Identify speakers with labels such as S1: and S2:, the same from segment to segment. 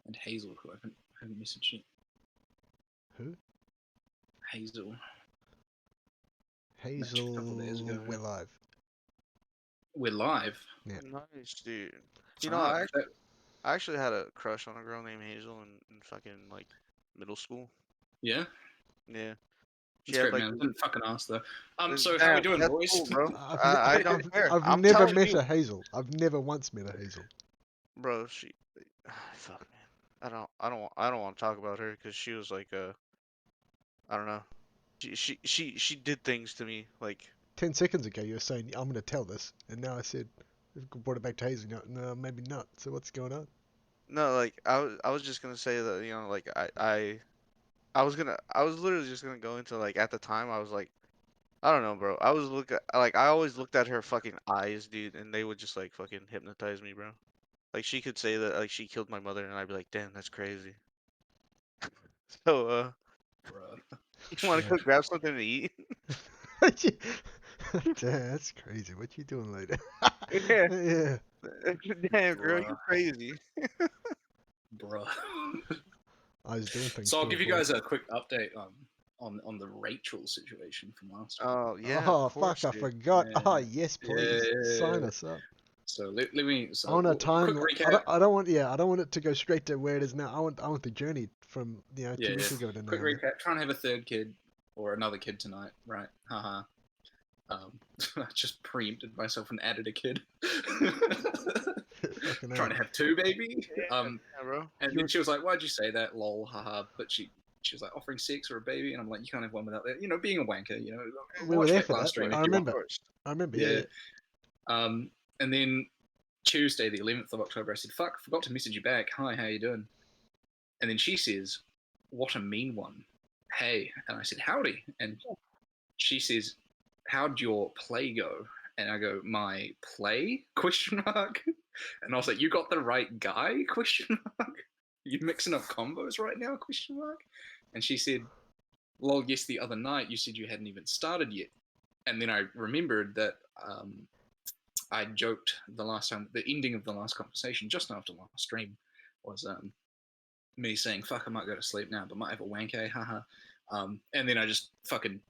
S1: and Hazel, who I haven't messaged yet.
S2: Who?
S1: Hazel.
S2: Hazel.
S1: A couple of days ago.
S2: We're live.
S1: We're live.
S2: Yeah.
S3: Nice, dude. You know, I actually had a crush on a girl named Hazel in fucking like middle school.
S1: Yeah.
S3: Yeah.
S1: That's great, man. I didn't fucking ask though. So
S3: damn,
S1: how we doing,
S3: that's
S1: boys?
S3: cool, bro.
S2: I've
S3: don't care.
S2: I've never met a Hazel. I've never once met a Hazel.
S3: Bro, she. Fuck, man. I don't want to talk about her because she was like I don't know. She did things to me like.
S2: 10 seconds ago, you were saying I'm gonna tell this, and now I said brought it back to Hazel. No, maybe not. So what's going on?
S3: No, like I was just gonna say that, you know, like I was literally just gonna go into, like, at the time I was like, I don't know, bro. I always looked at her fucking eyes, dude, and they would just like fucking hypnotize me, bro. Like she could say that like she killed my mother, and I'd be like, damn, that's crazy. So
S1: Bruh.
S3: you want to go grab something to eat?
S2: Damn, that's crazy. What you doing later?
S3: Yeah.
S2: Yeah.
S3: Damn, girl, you're crazy.
S1: Bruh.
S2: I was doing things.
S1: So I'll give you guys a quick update on the Racheal situation from last time.
S3: Oh yeah.
S2: Oh
S3: of course,
S2: fuck! I
S3: dude.
S2: forgot.
S1: Yeah.
S2: Oh yes, please sign
S1: Yeah.
S2: us up.
S1: So let me. So
S2: I want a time.
S1: Quick recap.
S2: I don't want. Yeah, I don't want it to go straight to where it is now. I want the journey from 2 weeks ago to now.
S1: Quick recap. Trying to have a third kid or another kid tonight, right? Haha. I just preempted myself and added a kid. Trying to have 2, baby.
S3: Yeah, bro.
S1: And then she was like, "Why'd you say that? Lol, haha." But she was like, offering sex or a baby, and I'm like, you can't have one without that. You know, being a wanker. You know,
S2: we were there for
S1: last
S2: that.
S1: stream.
S2: I remember. Yeah.
S1: And then Tuesday, the 11th of October, I said, "Fuck, forgot to message you back. Hi, how you doing?" And then she says, "What a mean one. Hey." And I said, "Howdy." And she says, "How'd your play go?" And I go, "My play? Question mark. And I was like, "You got the right guy? Question mark. You mixing up combos right now? Question mark." And she said, "Lol, yes, the other night you said you hadn't even started yet." And then I remembered that I joked the last time, the ending of the last conversation, just after last stream, was me saying, "Fuck, I might go to sleep now, but might have a wank, eh? Haha." And then I just fucking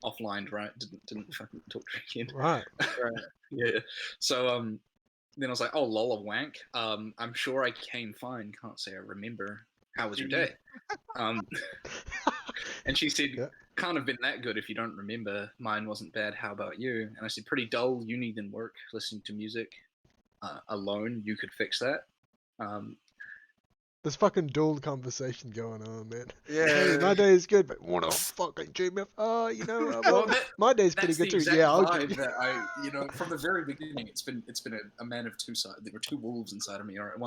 S1: offlined, right? Didn't fucking talk to her again.
S2: Right.
S1: Yeah. So then I was like, "Oh, lol, a wank. I'm sure I came fine. Can't say I remember. How was your day?" And she said, "Can't have been that good if you don't remember. Mine wasn't bad. How about you?" And I said, "Pretty dull. Uni then work, listening to music alone. You could fix that."
S2: There's fucking dual conversation going on, man.
S3: Yeah.
S2: Hey, my day is good, but what a fucking GMF. Oh, you know, well, my day's pretty good too. Yeah,
S1: vibe that I, you know, from the very beginning, it's been a man of two sides. There were two wolves inside of me. All right,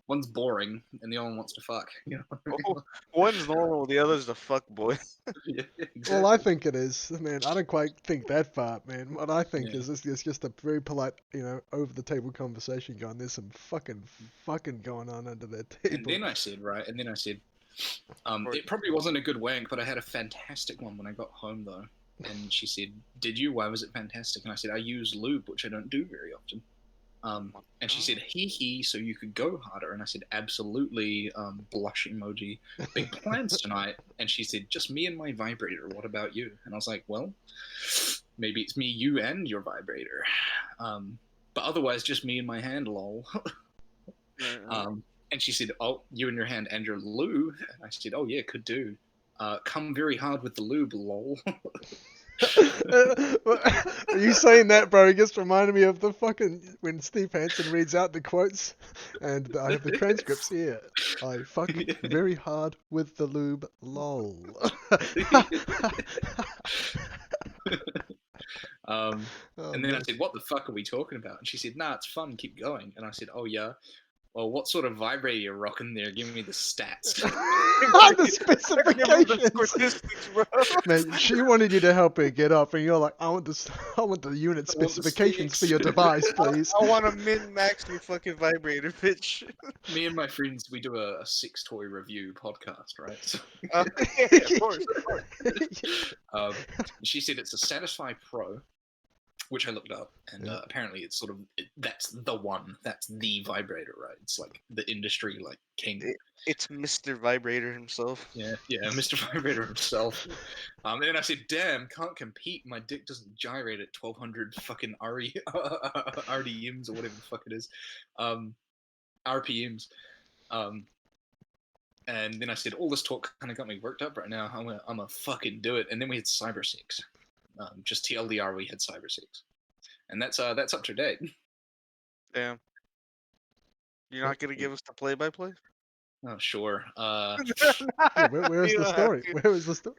S1: one's boring, and the other one wants to fuck. You know?
S3: One's normal, the other's the fuck boy.
S1: Yeah, exactly.
S2: Well, I think it is, man. I don't quite think that far, man. What I think is it's just a very polite, you know, over the table conversation going. There's some fucking going on under that table.
S1: And then I said, it probably wasn't a good wank, but I had a fantastic one when I got home though. And she said, "Did you? Why was it fantastic?" And I said, "I use lube, which I don't do very often." And she said, "Hee, so you could go harder." And I said, "Absolutely." Blush emoji. "Big plans tonight." And she said, "Just me and my vibrator. What about you?" And I was like, "Well, maybe it's me, you, and your vibrator. But otherwise, just me and my hand, lol." And she said, "Oh, you and your hand and your lube." And I said, "Oh yeah, could do. Come very hard with the lube, lol."
S2: Are you saying that, bro? It just reminded me of the fucking when Steve Hansen reads out the quotes, and I have the transcripts here. I fuck very hard with the lube, lol.
S1: And then I said, "What the fuck are we talking about?" And she said, "Nah, it's fun. Keep going." And I said, "Oh yeah. Well, what sort of vibrator you're rocking there? Give me the stats."
S2: The specifications. Man, she wanted you to help her get up, and you're like, I want the unit specifications for your device, please.
S3: I want to min-max your fucking vibrator, bitch.
S1: Me and my friends, we do a sex toy review podcast, right? So,
S3: yeah, of course.
S1: She said it's a Satisfy Pro, which I looked up, and
S2: Yeah.
S1: apparently it's sort of that's the one, that's the vibrator, right? It's like the industry like king.
S3: It's Mr. Vibrator himself.
S1: Yeah, Mr. Vibrator himself. And then I said, "Damn, can't compete. My dick doesn't gyrate at 1200 fucking RDMs or whatever the fuck it is, RPMs." And then I said, "All this talk kind of got me worked up right now. I'm gonna fucking do it." And then we had cyber sex. Just TLDR, we had cyber sex, and that's up to date.
S3: Damn. You're not gonna give us the play-by-play?
S1: Oh sure.
S2: Yeah, where's
S3: You
S2: the
S3: don't have
S2: story?
S3: to.
S2: Where is the story?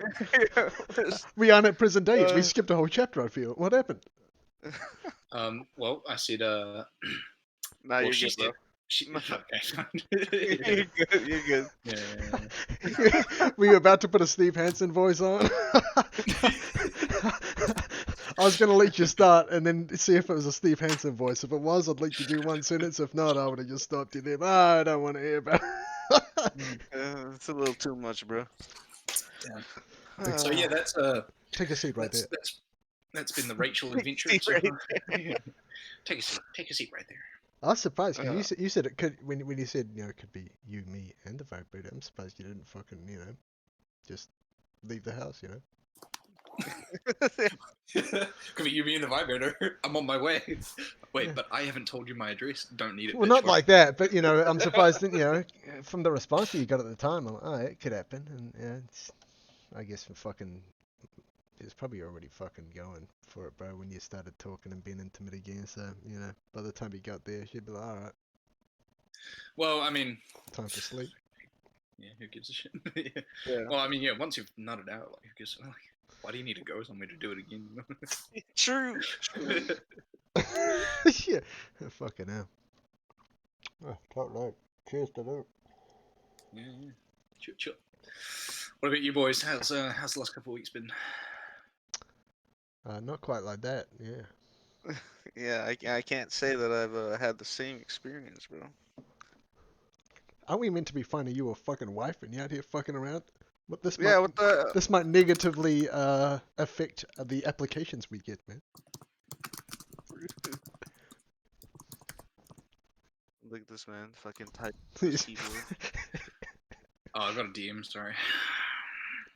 S3: Yeah, where's-
S2: We aren't at present day yet. We
S3: Uh,
S2: skipped a whole chapter, I feel. What happened?
S1: Well, I said,
S3: Nah,
S1: well,
S3: you're
S1: she
S3: good, bro.
S1: said, she, okay.
S3: You're good. You're good.
S1: Yeah.
S2: We were about to put a Steve Hansen voice on. I was going to let you start and then see if it was a Steve Hansen voice. If it was, I'd let you do one sentence. If not, I would have just stopped you there. I don't want to hear about it.
S3: It's a little too much, bro.
S1: Yeah. So yeah, that's
S2: Take a seat right there.
S1: that's been the Racheal adventure.
S3: See
S1: So,
S3: right
S1: take a seat right there.
S2: I was surprised because you said it could when you said it could be you, me, and the vibrator. I'm surprised you didn't fucking just leave the house.
S1: Could be you, me, and the vibrator. I'm on my way. Wait,
S2: Yeah.
S1: but I haven't told you my address. Don't need it.
S2: Well,
S1: bitch.
S2: not like that, but I'm surprised that from the response that you got at the time. I'm like, oh, it could happen, and I guess it's probably already fucking going for it, bro. When you started talking and being intimate again, so by the time you got there, she'd be like, all right,
S1: Well, I mean,
S2: time for sleep.
S1: yeah, who gives a shit?
S3: Yeah.
S1: Well, I mean, yeah, once you've nutted out, like, who gives? Like, why do you need to go somewhere to do it again?
S3: True.
S2: Yeah, fucking hell. Oh, can't wait. Cheers to that.
S1: Yeah. Chill. What about you boys? How's the last couple of weeks been?
S2: Not quite like that. Yeah.
S3: Yeah, I can't say that I've had the same experience, bro.
S2: Aren't we meant to be finding you a fucking wife and you out here fucking around? But this
S3: Yeah,
S2: might
S3: what the?
S2: this might negatively affect the applications we get, man.
S3: Look at this man, fucking type
S2: Please.
S3: keyboard.
S1: Oh, I got a DM. Sorry.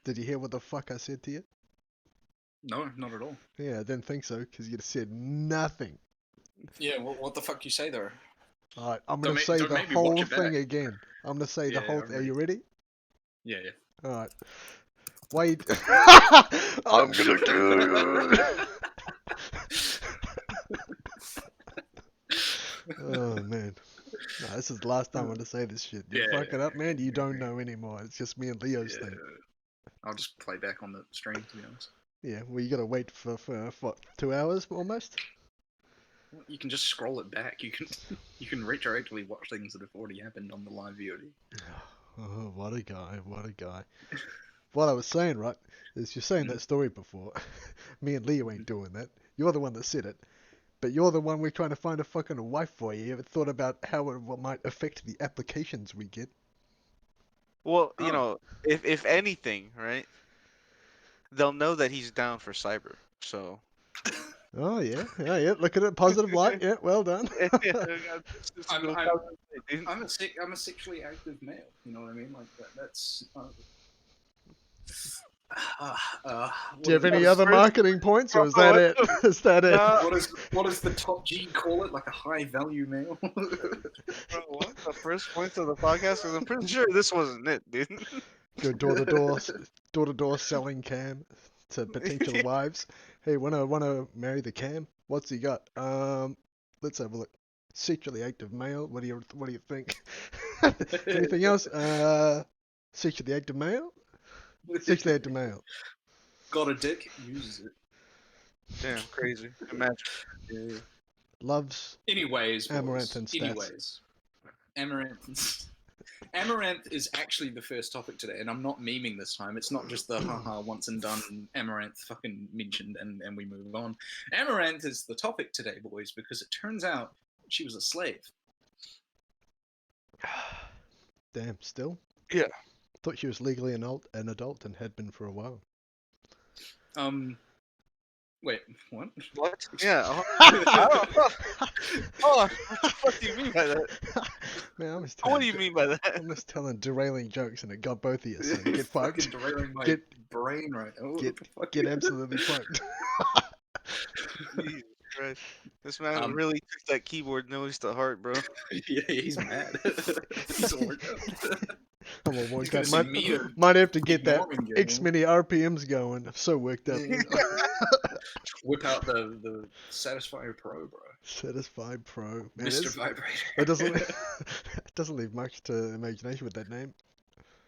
S2: Did you hear what the fuck I said to you?
S1: No, not at all.
S2: Yeah, I didn't think so because you said nothing.
S1: Yeah. What the fuck you say there?
S2: All right, I'm gonna
S1: Don't
S2: say
S1: don't
S2: the
S1: make me watch
S2: whole
S1: it back.
S2: thing again. I'm gonna say the
S1: Yeah,
S2: whole.
S1: I'm
S2: Are you ready?
S1: Yeah.
S2: All right. Wait. I'm gonna kill you. Oh man. No, this is the last time I'm gonna say this shit. You
S1: Yeah,
S2: fuck it up, man. You don't know anymore. It's just me and Leo's
S1: Yeah.
S2: thing.
S1: I'll just play back on the stream, to be honest.
S2: Yeah. Well, you gotta wait for what, 2 hours almost.
S1: You can just scroll it back. You can retroactively watch things that have already happened on the live VOD.
S2: Oh, what a guy! What a guy! What I was saying, right, is you're saying that story before. Me and Leo ain't doing that. You're the one that said it. But you're the one we're trying to find a fucking wife for. You ever thought about how it might affect the applications we get?
S3: Well,
S1: Oh.
S3: if anything, right? They'll know that he's down for cyber. So.
S2: Oh yeah, yeah. Look at it, positive light. Yeah, well done.
S1: I'm a sexually active male. You know what I mean? Like that's.
S2: Do you have any other marketing points, or is that it? Is that it?
S1: What does the top G call it? Like a high value male?
S3: Bro, what? The first points of the podcast? 'Cause I'm pretty sure this wasn't it, dude.
S2: Go door to door selling cam to potential wives. Hey, wanna marry the cam? What's he got? Let's have a look. Sexually active male. What do you think? Anything else? Sexually active male. Sexually active male.
S1: Got a dick, uses it.
S3: Damn, crazy. Imagine.
S1: Yeah.
S2: Loves
S1: Anyways,
S2: Amouranth and
S1: boys. Amouranth is actually the first topic today, and I'm not memeing this time. It's not just the haha once and done Amouranth fucking mentioned and we move on. Amouranth is the topic today, boys, because it turns out she was a slave.
S2: Damn, still?
S3: Yeah.
S2: Thought she was legally an adult and had been for a while.
S1: Wait, what?
S3: What? Yeah. I don't know. Hold on. What the fuck do you mean by that?
S2: Man, I'm just
S3: What
S2: telling.
S3: do you mean by that?
S2: I'm just telling derailing jokes, and it got both of you. So
S1: It's
S2: get
S1: fucking
S2: fucked.
S1: derailing my
S2: Get
S1: brain right now. What
S2: get
S1: the fuck?
S2: get absolutely fucked.
S3: Jesus Christ. This man
S1: Um,
S3: really took that keyboard noise to heart, bro.
S1: Yeah, he's mad. He's all worked up.
S2: I'm all
S1: He's
S2: worked
S1: gonna
S2: up.
S1: see me and
S2: Might have to get
S1: Big
S2: that
S1: Norman
S2: X
S1: going.
S2: many RPMs going. I'm so worked up.
S1: Yeah. Whip out the Satisfier Pro, bro.
S2: Satisfied Pro. Man,
S1: Mr. Vibrator.
S2: that doesn't it doesn't leave much to imagination with that name.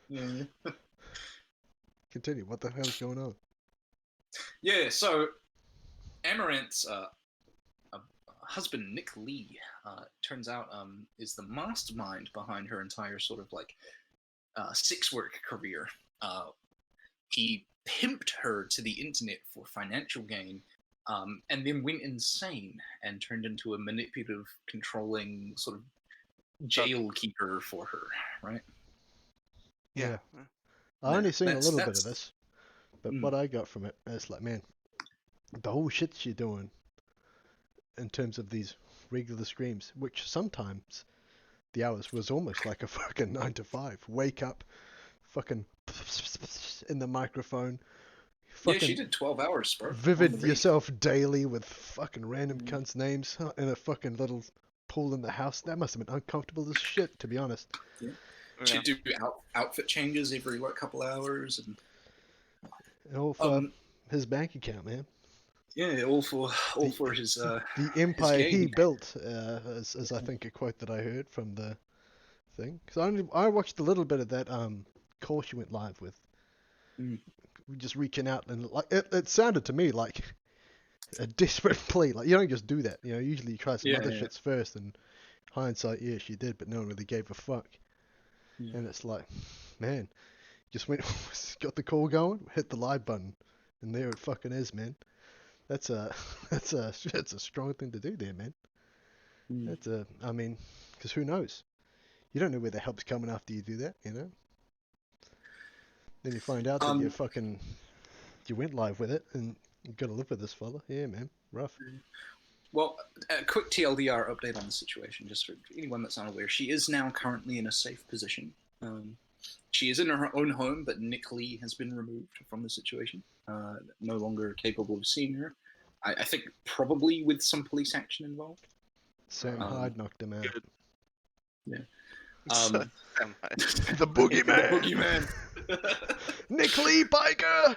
S1: Yeah.
S2: Continue. What the hell's going on?
S1: Yeah, so Amouranth's husband, Nick Lee, turns out is the mastermind behind her entire sort of like sex work career. He pimped her to the internet for financial gain, and then went insane and turned into a manipulative, controlling sort of jail keeper for her, right?
S3: Yeah.
S2: I only seen a
S1: that's-
S2: little bit
S1: that's-
S2: of this, but
S1: Mm.
S2: what I got from it, it's like, man, the whole shit she's doing in terms of these regular screams, which sometimes the hours was almost like a fucking 9 to 5. Wake up, fucking in the microphone.
S1: Yeah,
S2: Fucking
S1: she did 12 hours, bro.
S2: vivid
S1: on the
S2: yourself daily with fucking random
S1: Mm.
S2: cunts' names in a fucking little pool in the house. That must have been uncomfortable as shit, to be honest.
S1: Yeah.
S3: Yeah.
S1: She'd do outfit changes every like couple hours, and
S2: All for his bank account, man.
S1: yeah, all for his
S2: The empire he
S1: gain.
S2: built, is I think a quote that I heard from the thing. Because I watched a little bit of that call she went live with.
S1: Mm.
S2: Just reaching out, and like it sounded to me like a desperate plea. Like, you don't just do that. You know, usually you try some
S1: Yeah,
S2: other
S1: yeah.
S2: shits first, and hindsight, yeah, she did, but no one really gave a fuck.
S1: Yeah.
S2: And it's like, man, just went, got the call going, hit the live button, and there it fucking is, man. That's a that's a strong thing to do there, man.
S1: Mm.
S2: I mean, because who knows? You don't know where the help's coming after you do that, you know? Then you find out that you went live with it, and you gotta live with this fella. Yeah, man, rough.
S1: Well, a quick TLDR update on the situation, just for anyone that's unaware. She is now currently in a safe position. She is in her own home, but Nick Lee has been removed from the situation. No longer capable of seeing her. I think probably with some police action involved.
S2: Sam Hyde knocked him out.
S3: Good.
S1: Yeah.
S2: The boogeyman.
S1: Boogeyman.
S2: Nick Lee, biker,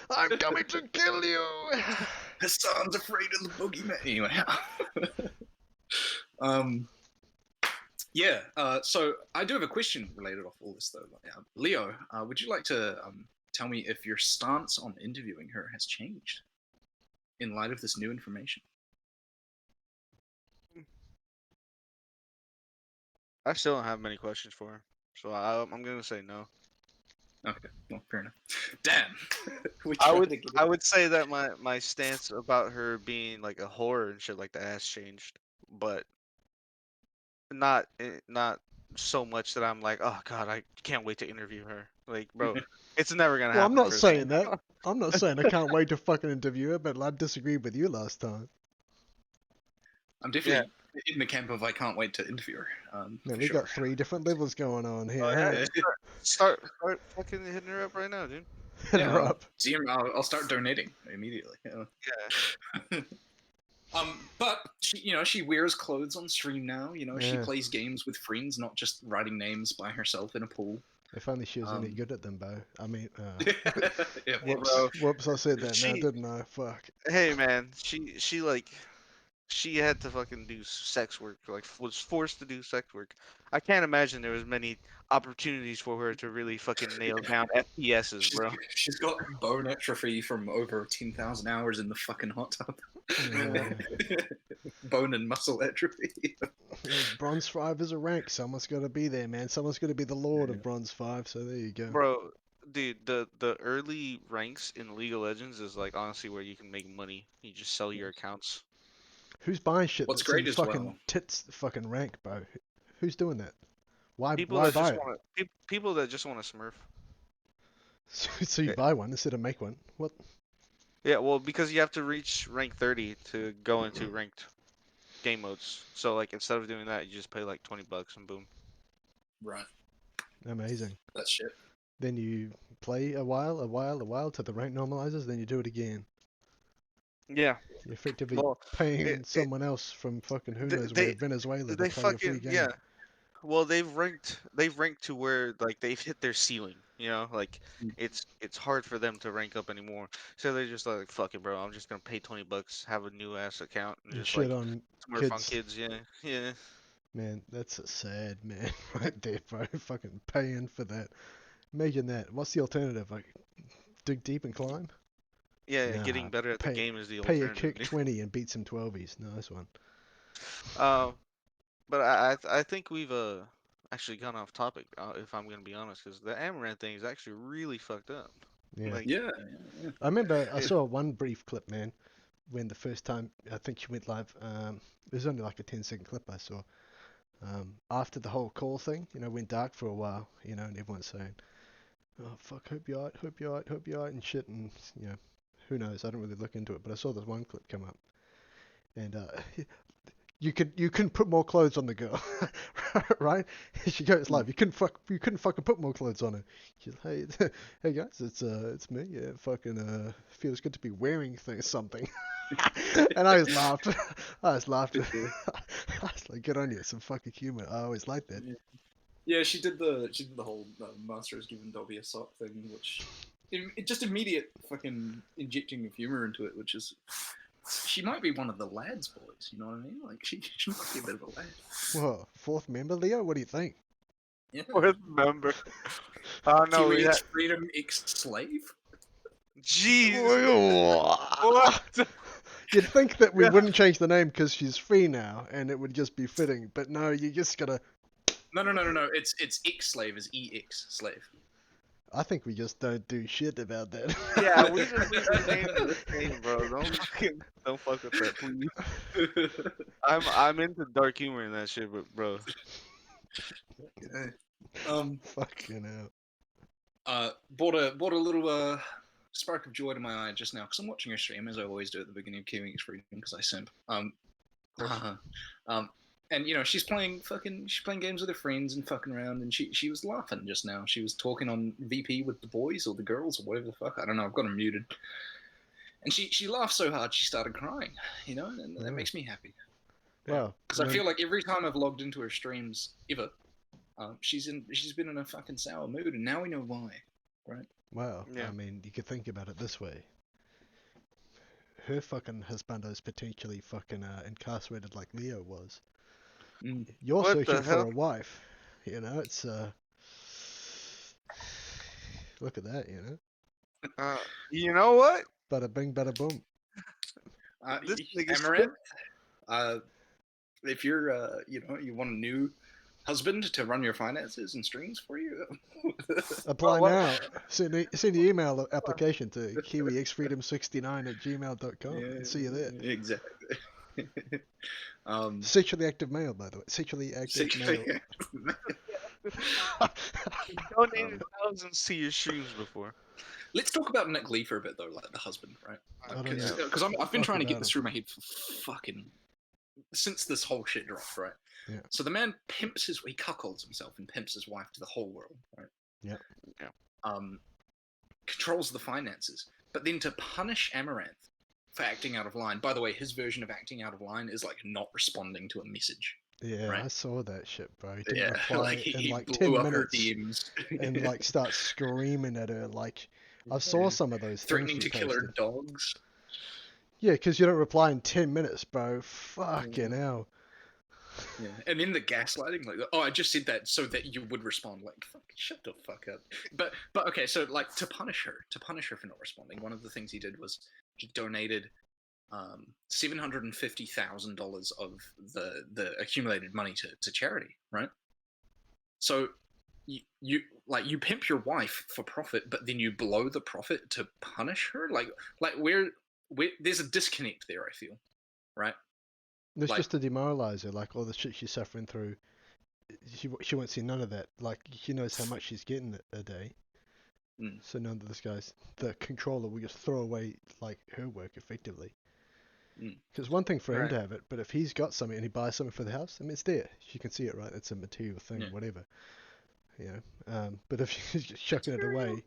S2: I'm coming to kill you.
S1: Hassan's afraid of the boogeyman. Anyway. Yeah. So I do have a question related off all this, though. Leo, would you like to tell me if your stance on interviewing her has changed in light of this new information?
S3: I still don't have many questions for her, so I'm gonna say no.
S1: Okay, well, fair enough. Damn.
S3: I would say that my stance about her being like a whore and shit like that has changed, but not so much that I'm like, oh god, I can't wait to interview her. Like, bro, it's never gonna
S2: Well,
S3: happen.
S2: I'm not
S3: first.
S2: saying that. I'm not saying I can't wait to fucking interview her, but I disagreed with you last time.
S1: I'm definitely in the camp of I can't wait to interview her.
S2: Man, we got 3 different levels going on here.
S3: Yeah, start fucking hitting her up right now, dude.
S2: Hit her up.
S1: I'll start donating immediately.
S3: Yeah.
S1: But she wears clothes on stream now. She
S2: Yeah.
S1: plays games with friends, not just writing names by herself in a pool.
S2: If only she was any good at them, Bo. I mean,
S1: Yeah,
S2: whoops, I said that now,
S3: She-
S2: didn't I? Fuck.
S3: Hey man, she had to fucking do sex work, like was forced to do sex work. I can't imagine there was many opportunities for her to really fucking nail down FPSs, bro.
S1: She's got bone atrophy from over 10,000 hours in the fucking hot tub.
S2: Yeah.
S1: Bone and muscle atrophy.
S2: Bronze 5 is a rank. Someone's got to be there, man. Someone's got to be the lord
S1: Yeah.
S2: of Bronze 5, so there you go.
S3: Bro, dude, the early ranks in League of Legends is like honestly where you can make money. You just sell your accounts.
S2: Who's buying shit
S1: What's
S2: that's
S1: great
S2: in
S1: as
S2: fucking
S1: well-
S2: tits fucking rank, Bo? Who's doing that? Why
S3: People
S2: buy
S3: that just
S2: it?
S3: want people that just want to smurf.
S2: So you buy one instead of make one. What?
S3: Yeah, well, because you have to reach rank 30 to go into ranked game modes. So like instead of doing that, you just pay like $20 and boom.
S1: Right.
S2: Amazing.
S1: That's shit.
S2: Then you play a while till the rank normalizes. Then you do it again.
S3: Yeah.
S2: You're effectively
S3: Well,
S2: paying
S3: it
S2: someone else from fucking who knows
S3: they
S2: where, Venezuela, to
S3: they
S2: play your free
S3: fucking
S2: game.
S3: yeah. Well, they've ranked to where like they've hit their ceiling, you know? Like
S1: Mm.
S3: it's hard for them to rank up anymore. So they're just like, fuck it, bro. I'm just gonna pay $20, have a new ass account, and
S2: And
S3: just
S2: shit
S3: like
S2: on
S3: smurf on
S2: kids.
S3: kids. Yeah, yeah,
S2: Man, that's a sad man right there, bro. Fucking paying for that. Imagine that. What's the alternative? Like, dig deep and climb?
S3: yeah.
S2: Nah,
S3: Getting better at the
S2: pay
S3: game is the
S2: pay a kick
S3: alternative.
S2: 20 and beat some 12s. Nice one.
S3: Um, but I think we've actually gone off topic. If I'm gonna be honest, because the Amaranth thing is actually really fucked up.
S2: Yeah.
S3: Like,
S1: Yeah.
S2: I remember I
S3: yeah,
S2: saw one brief clip, man, when the first time I think she went live. It was only like a 10-second clip I saw. After the whole call thing, went dark for a while, and everyone's saying, "Oh fuck, hope you're alright, hope you're alright, hope you're alright," and shit, and who knows? I don't really look into it, but I saw this one clip come up, and you couldn't put more clothes on the girl, right? She goes live. You couldn't fucking put more clothes on her. She's like, hey, hey guys, it's me. Yeah, fucking feels good to be wearing something. And I just laughed. I just laughed. I was like, good on you, some fucking humor. I always like that.
S1: Yeah, she did the whole Master has given Dobby a sock thing, which just immediate fucking injecting of humor into it, which is she might be one of the lads' boys. You know what I mean? Like she might be a bit of a lad.
S2: Whoa, fourth member, Leo. What do you think?
S1: Yeah.
S3: fourth member. Oh no, yeah.
S1: KiwixFreedom ex-slave.
S3: Jeez. What?
S2: You'd think that we
S3: Yeah.
S2: wouldn't change the name because she's free now, and it would just be fitting. But no, you just gotta.
S1: No. It's ex-slave is ex-slave.
S2: I think we just don't do shit about that.
S3: Yeah, we just leave the name the same, bro. Don't fuck with that, please. I'm into dark humor and that shit, but bro.
S2: Fucking hell.
S1: Brought a little spark of joy to my eye just now because I'm watching her stream as I always do at the beginning of KiwixFreedom because I simp. And she's playing games with her friends and fucking around, and she was laughing just now. She was talking on VP with the boys or the girls or whatever the fuck. I don't know. I've got her muted. And she laughed so hard she started crying, and that makes me happy.
S2: Wow.
S1: Because I feel like every time I've logged into her streams ever, she's been in a fucking sour mood, and now we know why, right?
S2: Wow.
S3: Yeah.
S2: I mean, you could think about it this way. Her fucking husbando's potentially fucking incarcerated like Leo was. You're
S3: What the
S2: searching for
S3: hell?
S2: a wife. It's look at that,
S3: You know what?
S2: Bada bing, bada boom.
S3: This nigga
S1: Amouranth, if you're you want a new husband to run your finances and streams for you,
S2: Apply
S3: what?
S2: now. Send the email application to KiwixFreedom69@gmail.com and see you there.
S1: Exactly.
S2: Sexually active male, by the way. Sexually active male.
S3: donated thousands to your streams before.
S1: Let's talk about Nick Lee for a bit though, like the husband, right?
S2: I don't know.
S1: Because I've been
S2: Fuck
S1: trying to get
S2: about
S1: this
S2: him.
S1: through my head for fucking since this whole shit dropped, right?
S2: Yeah.
S1: So the man he cuckolds himself and pimps his wife to the whole world, right?
S2: Yep.
S3: Yeah.
S1: Controls the finances, but then to punish Amouranth for acting out of line. By the way, his version of acting out of line is like not responding to a message.
S2: Yeah,
S1: right?
S2: I saw that shit, bro. He didn't
S1: Yeah,
S2: reply
S1: like
S2: in
S1: he
S2: like
S1: blew
S2: 10
S1: up her
S2: minutes
S1: DMs
S2: and like start screaming at her. Like, I saw some of those
S1: threatening
S2: things
S1: to
S2: she
S1: kill her
S2: posted.
S1: dogs.
S2: Yeah, because you don't reply in 10 minutes, bro. Fucking hell.
S1: Yeah, and then the gaslighting, like, oh, I just said that so that you would respond. Like, fuck, shut the fuck up. But okay, so like to punish her for not responding, one of the things he did was he donated $750,000 of the accumulated money to charity, right? So you pimp your wife for profit, but then you blow the profit to punish her. Like where there's a disconnect there. I feel, right?
S2: It's
S1: Like-
S2: just to demoralize her, like all the shit she's suffering through. She won't see none of that. Like, she knows how much she's getting a day.
S1: Mm.
S2: So none of this guy's the controller will just throw away like her work effectively.
S1: Mm.
S2: Because one thing for him
S3: Right.
S2: to have it, but if he's got something and he buys something for the house, I mean it's there. She can see it, right? It's a material thing,
S1: Yeah.
S2: whatever. You know. But if she's just chucking it away,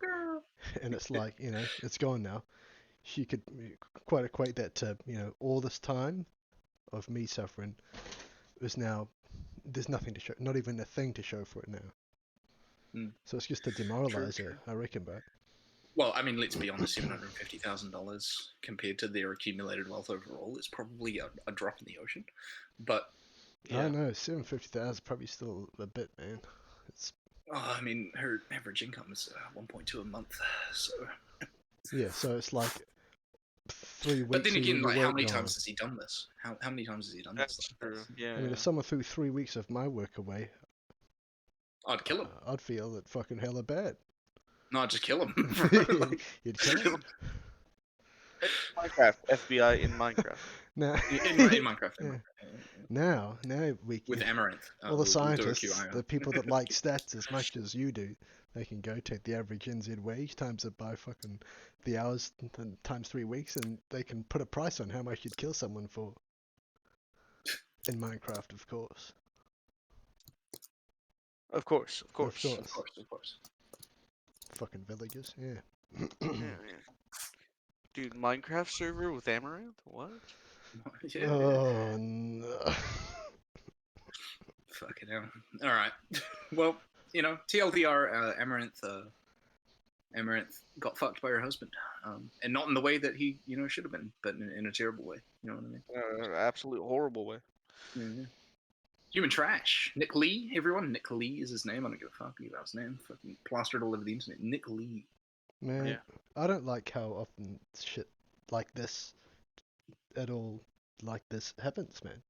S2: and it's like it's gone now, she could quite equate that to all this time of me suffering is now there's nothing to show, not even a thing to show for it now.
S1: Mm.
S2: So it's just to demoralize
S1: True.
S2: her, I reckon, bro.
S1: Well, I mean, let's be honest, $750,000 compared to their accumulated wealth overall is probably a drop in the ocean. But
S2: I know, 750,000 probably still a bit, man. It's
S1: I mean, her average income is 1.2 a month. So,
S2: yeah, so it's like 3
S1: but
S2: weeks
S1: then
S2: of
S1: again,
S2: your
S1: like, how
S2: work
S1: many
S2: gone.
S1: times has he done this? How many times has he done
S3: That's
S1: this?
S3: true. Yeah.
S2: I mean, if someone threw 3 weeks of my work away,
S1: I'd kill him.
S2: I'd feel it fucking hella bad.
S1: No, I'd just kill him.
S2: You'd kill him.
S3: Minecraft, FBI in Minecraft.
S2: Now,
S1: in Minecraft.
S2: yeah. Now we
S1: With Amouranth.
S2: all the
S1: we'll do a
S2: scientists,
S1: QI
S2: the people that like stats as much as you do, they can go take the average NZ wage, times it by fucking the hours, and times 3 weeks, and they can put a price on how much you'd kill someone for. In Minecraft, of course.
S3: Of course.
S2: Of course.
S1: Of course.
S2: Fucking villagers, yeah.
S3: Yeah. Dude, Minecraft server with Amouranth? What?
S1: Yeah.
S2: Oh no.
S1: Fucking hell. All right. Well, TLDR, Amaranth got fucked by her husband, and not in the way that he, should have been, but in a terrible way. You know what I mean?
S3: Absolute horrible way.
S1: Yeah. Human trash. Nick Lee, everyone. Nick Lee is his name. I don't give a fuck about his name. Fucking plastered all over the internet. Nick Lee.
S2: Man,
S3: Yeah.
S2: I don't like how often shit like this at all like this happens, man.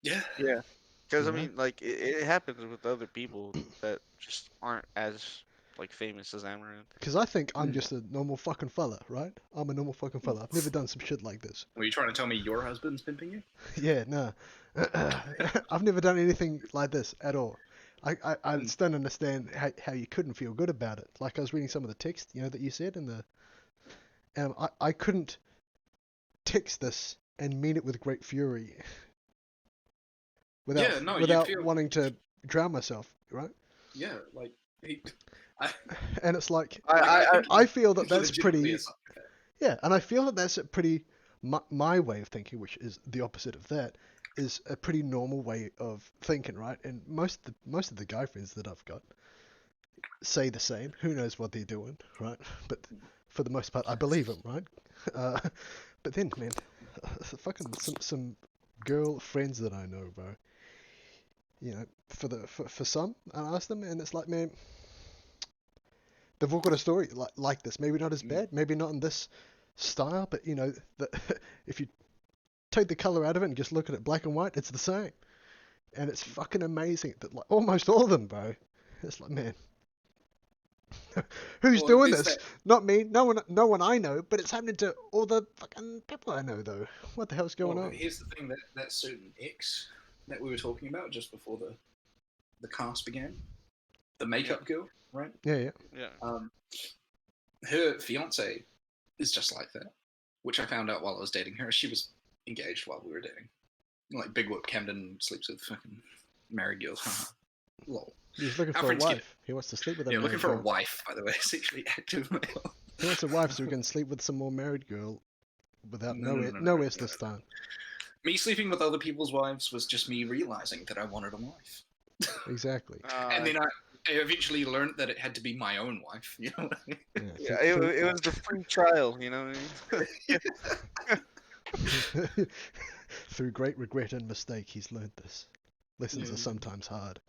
S1: Yeah.
S3: Yeah. Because, I
S2: Yeah.
S3: mean, like, it happens with other people that just aren't as, like, famous as Amouranth.
S2: Because I think I'm just a normal fucking fella, right? I'm a normal fucking fella. I've never done some shit like this.
S1: Were you trying to tell me your husband's pimping you?
S2: Yeah, no. I've never done anything like this at all. I just don't understand how you couldn't feel good about it. Like I was reading some of the text, that you said in the... I couldn't text this and mean it with great fury. Without wanting to drown myself, right?
S1: Yeah, like...
S2: And it's like...
S3: I
S2: I feel that that's
S1: legitimately
S2: pretty...
S1: a psychopath.
S2: Yeah, and I feel that that's a pretty... My way of thinking, which is the opposite of that, is a pretty normal way of thinking, right? And most of the guy friends that I've got say the same. Who knows what they're doing, right? But for the most part, I believe them, right? But then, man, fucking some girl friends that I know, bro. For some, I ask them, and it's like, man, they've all got a story like this. Maybe not as bad, maybe not in this style, but if you take the color out of it and just look at it black and white, it's the same. And it's fucking amazing that like almost all of them, bro. It's like, man, who's doing this? Not me. No one I know. But it's happening to all the fucking people I know, though. What the hell's going on?
S1: Here's the thing: that certain ex that we were talking about just before the cast began, the makeup girl, right?
S2: Yeah.
S1: Her fiance is just like that, which I found out while I was dating her. She was engaged while we were dating. Like Big Whoop Camden sleeps with fucking married girls. Lol.
S2: He's looking
S1: Our
S2: for a
S1: friends get
S2: wife. He wants to sleep with a
S1: Yeah,
S2: married
S1: looking for a
S2: girl.
S1: wife, by the way, sexually active male.
S2: He wants a wife so he can sleep with some more married girl without
S1: No,
S2: no S this time.
S1: Me sleeping with other people's wives was just me realizing that I wanted a wife.
S2: Exactly.
S1: And then I eventually learned that it had to be my own wife. You know what I mean?
S2: Yeah,
S3: it was the free trial, you know what I mean?
S2: Through great regret and mistake, he's learned this. Lessons are sometimes hard.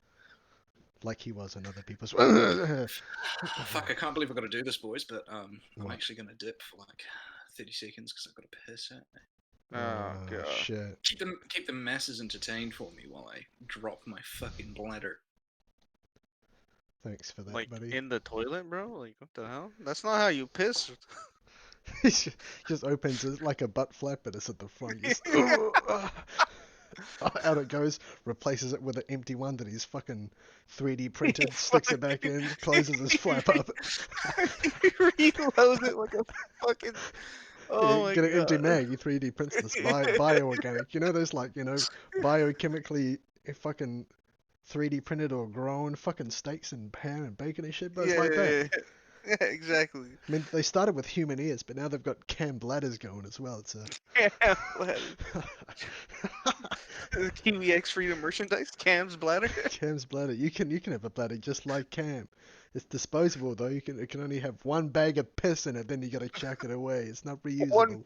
S2: Like he was in other people's...
S1: Fuck, I can't believe I've got to do this, boys, but I'm actually going to dip for like 30 seconds because I've got to piss out.
S3: Oh, God.
S2: Shit.
S1: Keep the masses entertained for me while I drop my fucking bladder.
S2: Thanks for that,
S3: Like,
S2: buddy.
S3: in the toilet, bro? Like, what the hell? That's not how you piss.
S2: He just opens it like a butt flap, but it's at the front. Out it goes, replaces it with an empty one that he's fucking 3D printed, sticks it back in, closes his flap up.
S3: He reloads it like a fucking.
S2: Yeah,
S3: Oh my
S2: get an empty
S3: god.
S2: mag, he 3D prints this bioorganic. You know those biochemically fucking 3D printed or grown fucking steaks and ham and bacon and shit, bro. It's like that.
S3: Yeah, exactly.
S2: I mean, they started with human ears, but now they've got cam bladders going as well. It's a
S3: Yeah, KiwixFreedom merchandise, Cam's bladder.
S2: Cam's bladder. You can have a bladder just like Cam. It's disposable though. It can only have one bag of piss in it. Then you got to chuck it away. It's not reusable.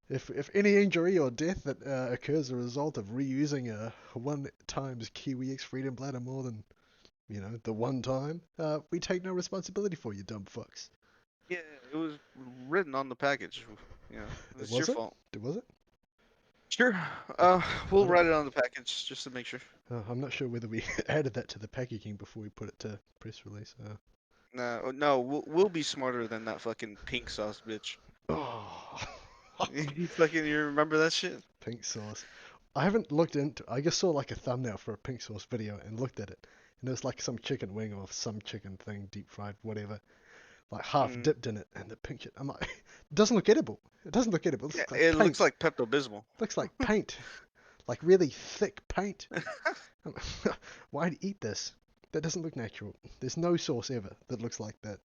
S2: If any injury or death that occurs as a result of reusing a 1x KiwixFreedom bladder more than the one time, we take no responsibility for you, dumb fucks.
S3: Yeah, it was written on the package. You know, it's
S2: Was
S3: your
S2: it?
S3: fault.
S2: Was it?
S3: Sure. We'll write it on the package just to make sure.
S2: I'm not sure whether we added that to the packaging before we put it to press release.
S3: No, we'll be smarter than that fucking pink sauce bitch.
S2: Oh.
S3: You remember that shit?
S2: Pink sauce. I haven't looked into. I just saw like a thumbnail for a pink sauce video and looked at it, and it was like some chicken wing or some chicken thing, deep fried, whatever, like half dipped in it, and the pink shit. I'm like, it doesn't look edible. It doesn't look edible. It looks like
S3: It
S2: paint.
S3: looks like Pepto-Bismol.
S2: Looks like paint, like really thick paint. Why'd eat this? That doesn't look natural. There's no sauce ever that looks like that.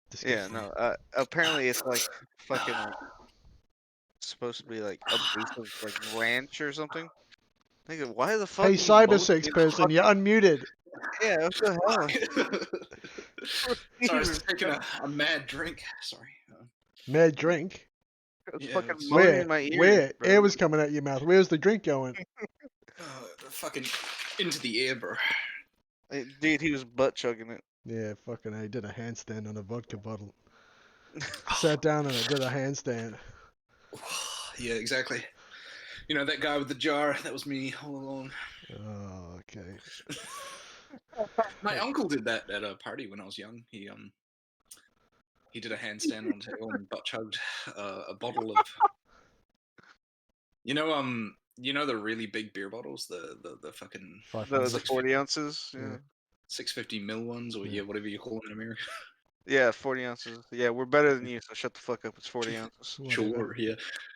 S2: Disgusting.
S3: Yeah, no. Apparently it's like fucking supposed to be like a base of like ranch or something. Nigga, why the fuck?
S2: Hey, cyber person, you're unmuted.
S3: Yeah, what the hell?
S1: Sorry, I was taking a mad drink. Sorry.
S2: Mad drink?
S3: It's
S1: Yeah,
S3: fucking
S1: it's-
S3: moaning in my ear.
S2: Where?
S3: Bro.
S2: Air was coming out your mouth. Where's the drink going?
S1: Fucking into the air, bro.
S3: Dude, he was butt chugging it.
S2: Yeah, fucking I did a handstand on a vodka bottle. Sat down and I did a handstand.
S1: Yeah, exactly. You know that guy with the jar? That was me all along.
S2: Oh, okay.
S1: My uncle did that at a party when I was young. He did a handstand on the table and butt chugged a bottle of. You know the really big beer bottles, the fucking
S3: The 40 ounces. Yeah.
S1: 650 ml ones, or
S2: Yeah.
S1: whatever you call them in America.
S3: Yeah, 40 ounces. Yeah, we're better than you, so shut the fuck up. It's 40 ounces.
S2: Whatever.
S1: Sure,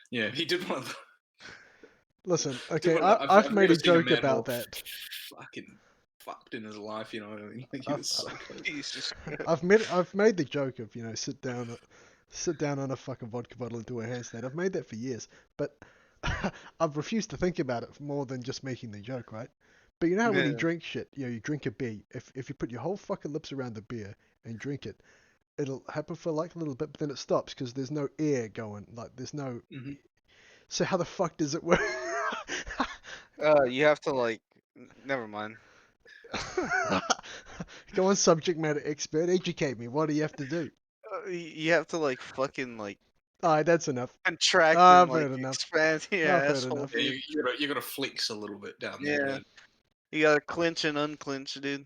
S1: yeah. He did one of them.
S2: Listen, okay,
S1: I've
S2: I've made
S1: never
S2: a
S1: seen
S2: joke
S1: man
S2: about
S1: more
S2: that.
S1: Fucking fucked in his life, you know what I mean? Like, he was so close.
S3: Jesus.
S2: I've made the joke of sit down on a fucking vodka bottle and do a handstand. I've made that for years, but I've refused to think about it more than just making the joke, right? But you know how when you
S3: Yeah.
S2: drink shit, you drink a beer. If you put your whole fucking lips around the beer and drink it, it'll happen for like a little bit, but then it stops because there's no air going. Like there's no.
S1: Mhm.
S2: So how the fuck does it work?
S3: You have to like. Never mind.
S2: Go on, subject matter expert, educate me. What do you have to do?
S3: You have to like fucking like
S2: Alright, that's enough.
S3: contract
S2: I've
S3: and like
S2: heard enough.
S3: expand. Yeah,
S2: I've heard
S3: asshole,
S2: enough.
S1: Yeah,
S3: dude.
S1: you gotta flex a little bit down there.
S3: Yeah.
S1: Man.
S3: You gotta clinch and unclinch, dude.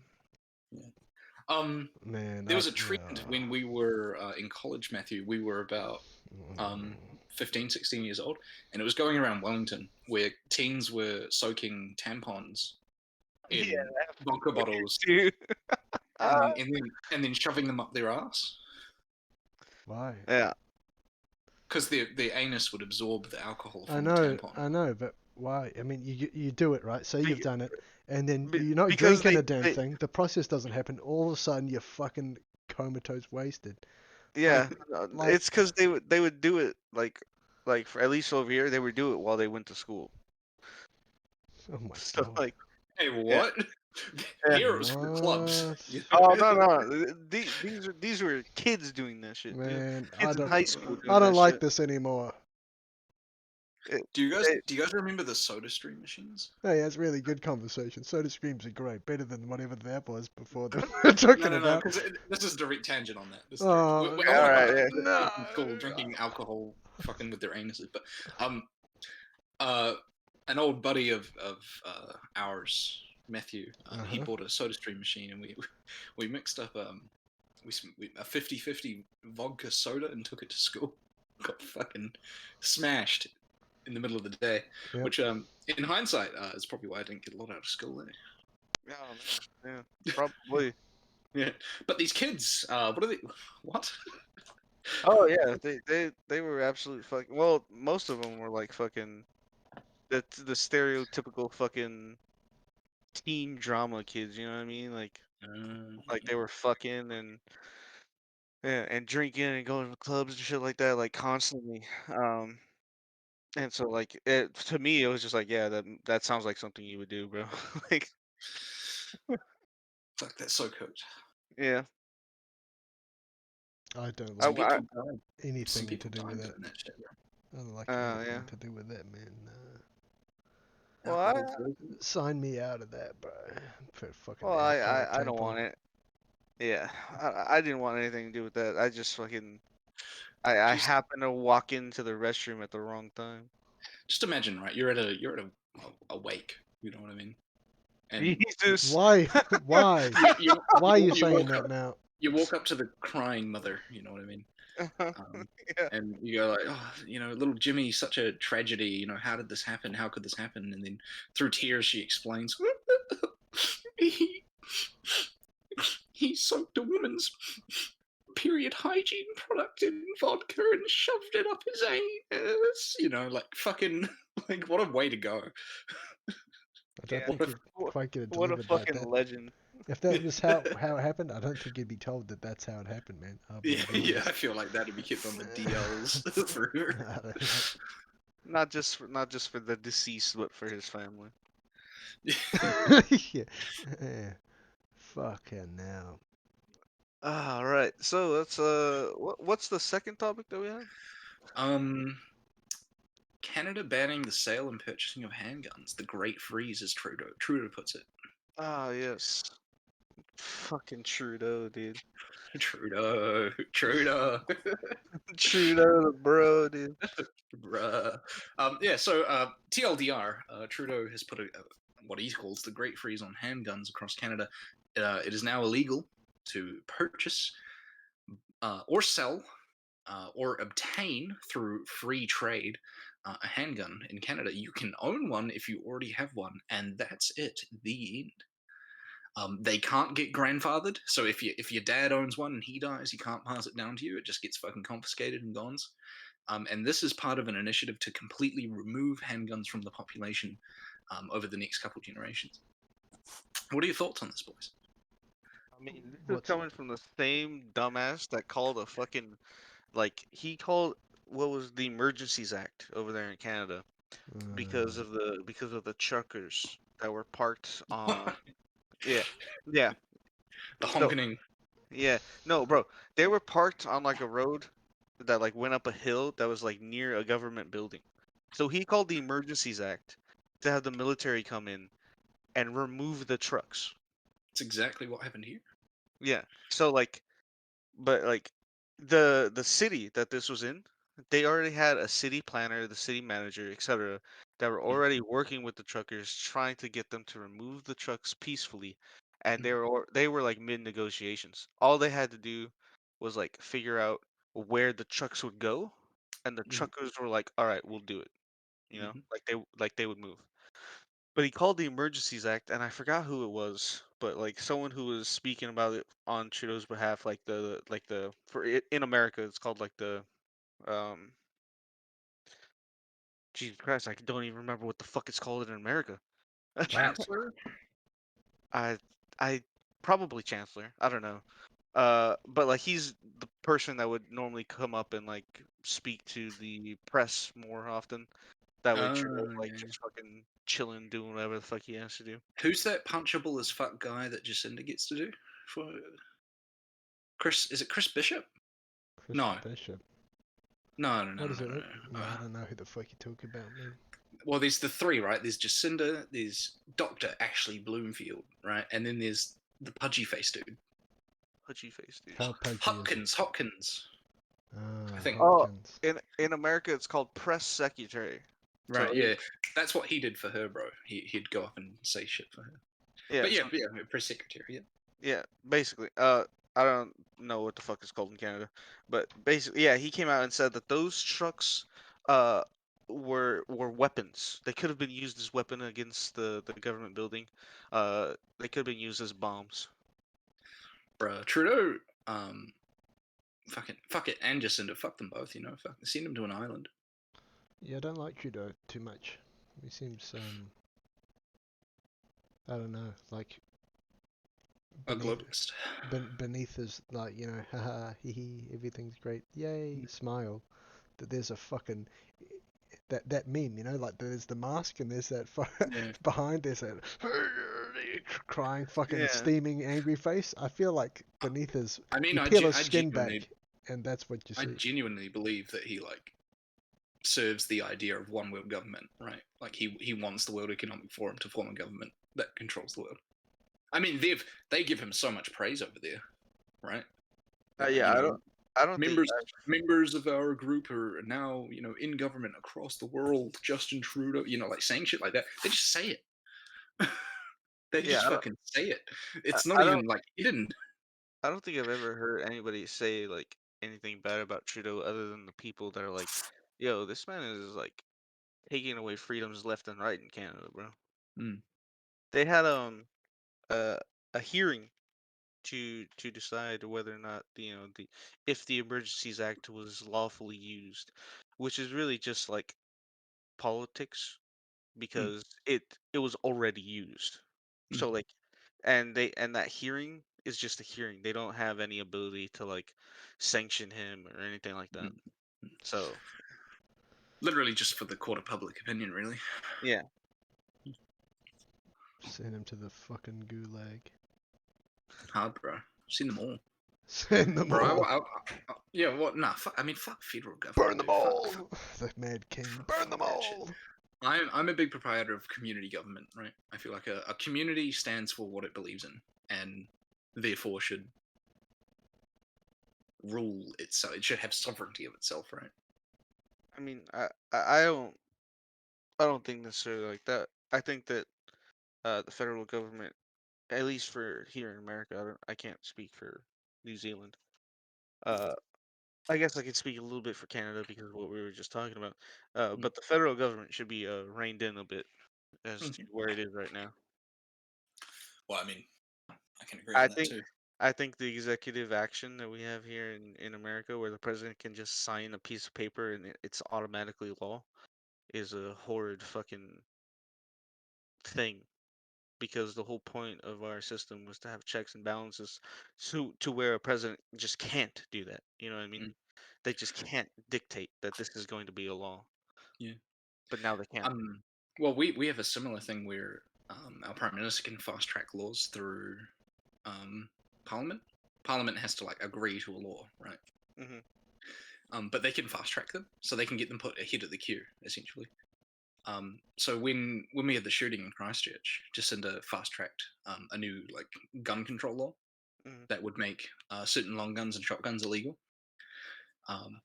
S2: Man,
S1: There was a trend when we were in college, Matthew. We were about 15, 16 years old, and it was going around Wellington where teens were soaking tampons in vodka bottles
S3: Dude.
S1: and then shoving them up their ass
S2: Why?
S3: Yeah.
S1: because the anus would absorb the alcohol from
S2: I
S1: the
S2: know,
S1: tampon.
S2: but why? I mean, you do it, right? Say you've done it, and then
S3: Be-
S2: you're not
S3: because
S2: drinking
S3: they-
S2: a damn
S3: they-
S2: thing. The process doesn't happen. All of a sudden, you're fucking comatose, wasted.
S3: Yeah.
S2: like-
S3: It's because they would do it like for at least over here they would do it while they went to school.
S2: Oh my
S3: So
S2: god.
S3: like.
S1: Hey, what?
S3: Yeah.
S1: Here it was for clubs.
S2: What?
S3: Oh no. These were kids doing that shit.
S2: Man,
S3: Dude. Kids in high school. Doing
S2: I don't
S3: that
S2: like
S3: shit.
S2: this anymore.
S1: Do you guys remember the Soda Stream machines?
S2: Hey, that's really good conversation. Soda streams are great, better than whatever that was before that we're talking
S1: No,
S2: about.
S1: because this is a direct tangent on that. This
S2: Oh,
S1: we're
S3: all
S1: all
S3: right,
S1: about
S3: yeah.
S2: No.
S1: school drinking alcohol, fucking with their anuses. But an old buddy of ours, Matthew, he bought a Soda Stream machine, and we mixed up a 50-50 vodka soda and took it to school. Got fucking smashed in the middle of the day,
S2: Yep.
S1: which in hindsight is probably why I didn't get a lot out of school.
S3: Yeah, man. Yeah, probably.
S1: Yeah, but these kids, what are they? What?
S3: Oh yeah, they were absolute fucking. Well, most of them were like fucking the stereotypical fucking teen drama kids. You know what I mean? Like they were fucking and yeah, and drinking and going to clubs and shit like that, like constantly. And so like it to me, it was just like, yeah, that sounds like something you would do, bro. Like,
S1: Fuck, that's so cooked.
S3: yeah,
S2: I don't
S3: I,
S1: Some
S2: like
S3: I
S1: people died. Some
S2: anything to
S1: people
S2: do
S1: died
S2: with that.
S1: doing that shit.
S2: I don't like
S3: yeah.
S2: anything to do with that, man.
S3: Well,
S1: Alcohol poisoning.
S2: Sign me out of that, bro. For fucking
S3: well,
S2: alcoholic
S3: I don't
S2: people.
S3: want it. Yeah, I didn't want anything to do with that. I just fucking I
S1: Just,
S3: happened to walk into the restroom at the wrong time.
S1: just imagine, right? You're at a wake. You know what I mean? And
S3: Jesus.
S2: Why? Why?
S1: you,
S2: Why are you
S1: you
S2: saying
S1: walk
S2: that
S1: up,
S2: now?
S1: you walk up to the crying mother. You know what I mean?
S3: Yeah.
S1: And you go like, oh, little Jimmy's such a tragedy. How did this happen? How could this happen? And then through tears, she explains, he, he soaked a woman's period hygiene product in vodka and shoved it up his anus. Like fucking, like what a way to go.
S2: I don't
S3: Yeah.
S2: think you'd quite get it
S3: What a
S2: delivered like
S3: fucking
S2: that.
S3: legend.
S2: If that was how it happened, I don't think you'd be told that that's how it happened, man. I'll be
S1: Yeah, I
S2: honest.
S1: feel like that'd be kept on the DLs forever.
S2: I don't know.
S3: Not just for the deceased, but for his family.
S2: Yeah. Yeah. Fucking now.
S3: All right. So that's what's the second topic that we had?
S1: Canada banning the sale and purchasing of handguns. The Great Freeze, as Trudeau puts it.
S3: Ah, yes. Fucking Trudeau, dude.
S1: Trudeau.
S3: Trudeau, bro, dude.
S1: Bruh. Yeah, so TLDR, Trudeau has put what he calls the Great Freeze on handguns across Canada. It is now illegal to purchase or sell or obtain through free trade a handgun in Canada. You can own one if you already have one, and that's it. The end. They can't get grandfathered, so if your dad owns one and he dies, he can't pass it down to you. It just gets fucking confiscated and gone. And this is part of an initiative to completely remove handguns from the population over the next couple generations. What are your thoughts on this, boys?
S3: I mean, this is coming from the same dumbass that called a fucking he called what was the Emergencies Act over there in Canada because of the truckers that were parked on yeah yeah
S1: The
S3: no
S1: honking.
S3: yeah no bro, they were parked on like a road that like went up a hill that was like near a government building. So he called the Emergencies Act to have the military come in and remove the trucks.
S1: It's exactly what happened here.
S3: Yeah. So but the city that this was in, they already had a city planner, the city manager, etc., that were already working with the truckers, trying to get them to remove the trucks peacefully, and they were like mid negotiations. All they had to do was like figure out where the trucks would go, and the truckers were like, "All right, we'll do it." You know, like they would move. But he called the Emergencies Act, and I forgot who it was, but like someone who was speaking about it on Trudeau's behalf, in America, it's called like the um. Jesus Christ, I don't even remember what the fuck it's called in America.
S1: Chancellor?
S3: I I probably Chancellor. I don't know. But like he's the person that would normally come up and like speak to the press more often. That way Trudeau's like
S1: Yeah.
S3: just fucking chilling, doing whatever the fuck he has to do.
S1: Who's that punchable as fuck guy that Jacinda gets to do? For Chris, is it Chris Bishop?
S2: Chris
S1: No.
S2: Bishop.
S1: No, no, no,
S2: What
S1: no,
S2: is
S1: no,
S2: it?
S1: no.
S2: Yeah, I don't know who the fuck you're talking about, man.
S1: Well, there's the three, right? There's Jacinda, there's Dr. Ashley Bloomfield, right? And then there's the pudgy face dude.
S3: Pudgy face, dude.
S2: How pudgy
S1: Hopkins. I
S2: Ah,
S1: think.
S3: Oh,
S2: Hopkins.
S3: in America, it's called press secretary.
S1: Right,
S3: So
S1: yeah. That's what he did for her, bro. He'd go up and say shit for her.
S3: yeah,
S1: But yeah, press secretary, yeah.
S3: yeah, basically. I don't know what the fuck it's called in Canada, but basically, yeah, he came out and said that those trucks, uh, were weapons. They could have been used as weapon against the government building. They could have been used as bombs.
S1: Bruh, Trudeau, fuck it, and Jacinda, fuck them both, send them to an island.
S2: Yeah, I don't like Trudeau too much. He seems, I don't know, like
S1: A
S2: beneath,
S1: globalist.
S2: beneath his, like, haha, hee hee, everything's great, yay, smile. That there's a fucking that meme, like there's the mask and there's that
S1: Yeah.
S2: behind there's that crying fucking
S3: Yeah.
S2: steaming angry face. I feel like beneath his
S1: I mean,
S2: you
S1: I
S2: peel
S1: ge-
S2: his
S1: I
S2: skin
S1: genuinely,
S2: back and that's what you
S1: I
S2: see.
S1: genuinely believe that he serves the idea of one world government, right? Like he wants the World Economic Forum to form a government that controls the world. I mean, they give him so much praise over there, right?
S3: Yeah, I don't think
S1: members of our group are now, in government across the world. Justin Trudeau, like saying shit like that. They just say it. They
S3: yeah,
S1: just fucking say it. It's
S3: I
S1: not
S3: don't
S1: even like hidden.
S3: I don't think I've ever heard anybody say like anything bad about Trudeau other than the people that are like, yo, this man is like taking away freedoms left and right in Canada, bro.
S1: Mm.
S3: They had a a hearing to decide whether or not the if the Emergencies Act was lawfully used, which is really just like politics because it was already used. So
S1: Mm.
S3: like and that hearing is just a hearing. They don't have any ability to like sanction him or anything like that.
S1: Mm.
S3: So
S1: Literally just for the court of public opinion, really.
S3: yeah.
S2: Send him to the fucking gulag.
S1: Hard, bro. I've seen them all.
S2: Send them
S1: Bro,
S2: all.
S1: yeah, what? Nah, fuck federal government.
S2: Burn them
S1: dude.
S2: all. The Mad King. Burn them
S1: that shit.
S2: all.
S1: I'm a big proprietor of community government, right? I feel like a community stands for what it believes in, and therefore should rule itself. It should have sovereignty of itself, right?
S3: I mean, I don't think necessarily like that. I think that the federal government, at least for here in America, I can't speak for New Zealand. Uh, I guess I could speak a little bit for Canada because of what we were just talking about. But the federal government should be reined in a bit as to where it is right now.
S1: Well, I mean, I can agree
S3: I
S1: on that
S3: think
S1: too.
S3: I think the executive action that we have here in America, where the president can just sign a piece of paper and it's automatically law, is a horrid fucking thing. Because the whole point of our system was to have checks and balances, to where a president just can't do that. You know what I mean?
S1: Mm.
S3: They just can't dictate that this is going to be a law.
S1: Yeah.
S3: But now they can.
S1: Well, we have a similar thing where our prime minister can fast track laws through Parliament. Parliament has to agree to a law, right? But they can fast track them, so they can get them put ahead of the queue, essentially. So when we had the shooting in Christchurch, Jacinda fast tracked a new gun control law that would make certain long guns and shotguns illegal.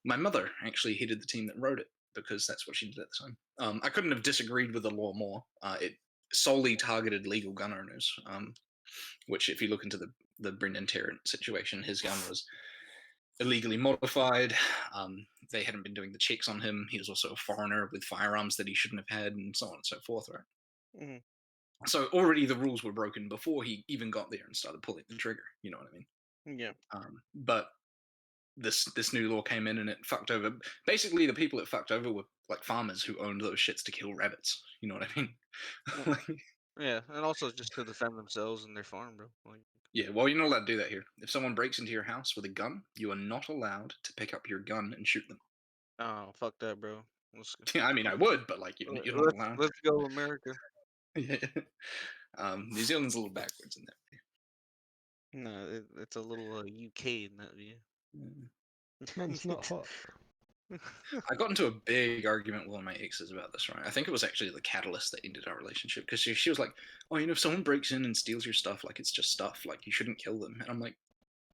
S1: My mother actually headed the team that wrote it because that's what she did at the time. I couldn't have disagreed with the law more. It solely targeted legal gun owners, which if you look into the Brendan Tarrant situation, his gun was illegally modified. They hadn't been doing the checks on him. He was also a foreigner with firearms that he shouldn't have had, and so on and so forth, right? So already the rules were broken before he even got there and started pulling the trigger. You know what I mean?
S3: Yeah.
S1: But this new law came in and it fucked over. Basically, the people it fucked over were farmers who owned those shits to kill rabbits. You know what I mean?
S3: Yeah, and also just to defend themselves and their farm, bro.
S1: Yeah, well, you're not allowed to do that here. If someone breaks into your house with a gun, you are not allowed to pick up your gun and shoot them.
S3: Oh, fuck that, bro.
S1: Yeah, I mean, I would, but you're not allowed.
S3: Let's go, America.
S1: Yeah. New Zealand's a little backwards in that.
S3: No, it's a little UK in that view.
S2: This man's not hot.
S1: I got into a big argument with one of my exes about this, right? I think it was actually the catalyst that ended our relationship because she was like, "Oh, if someone breaks in and steals your stuff, it's just stuff. You shouldn't kill them." And I'm like,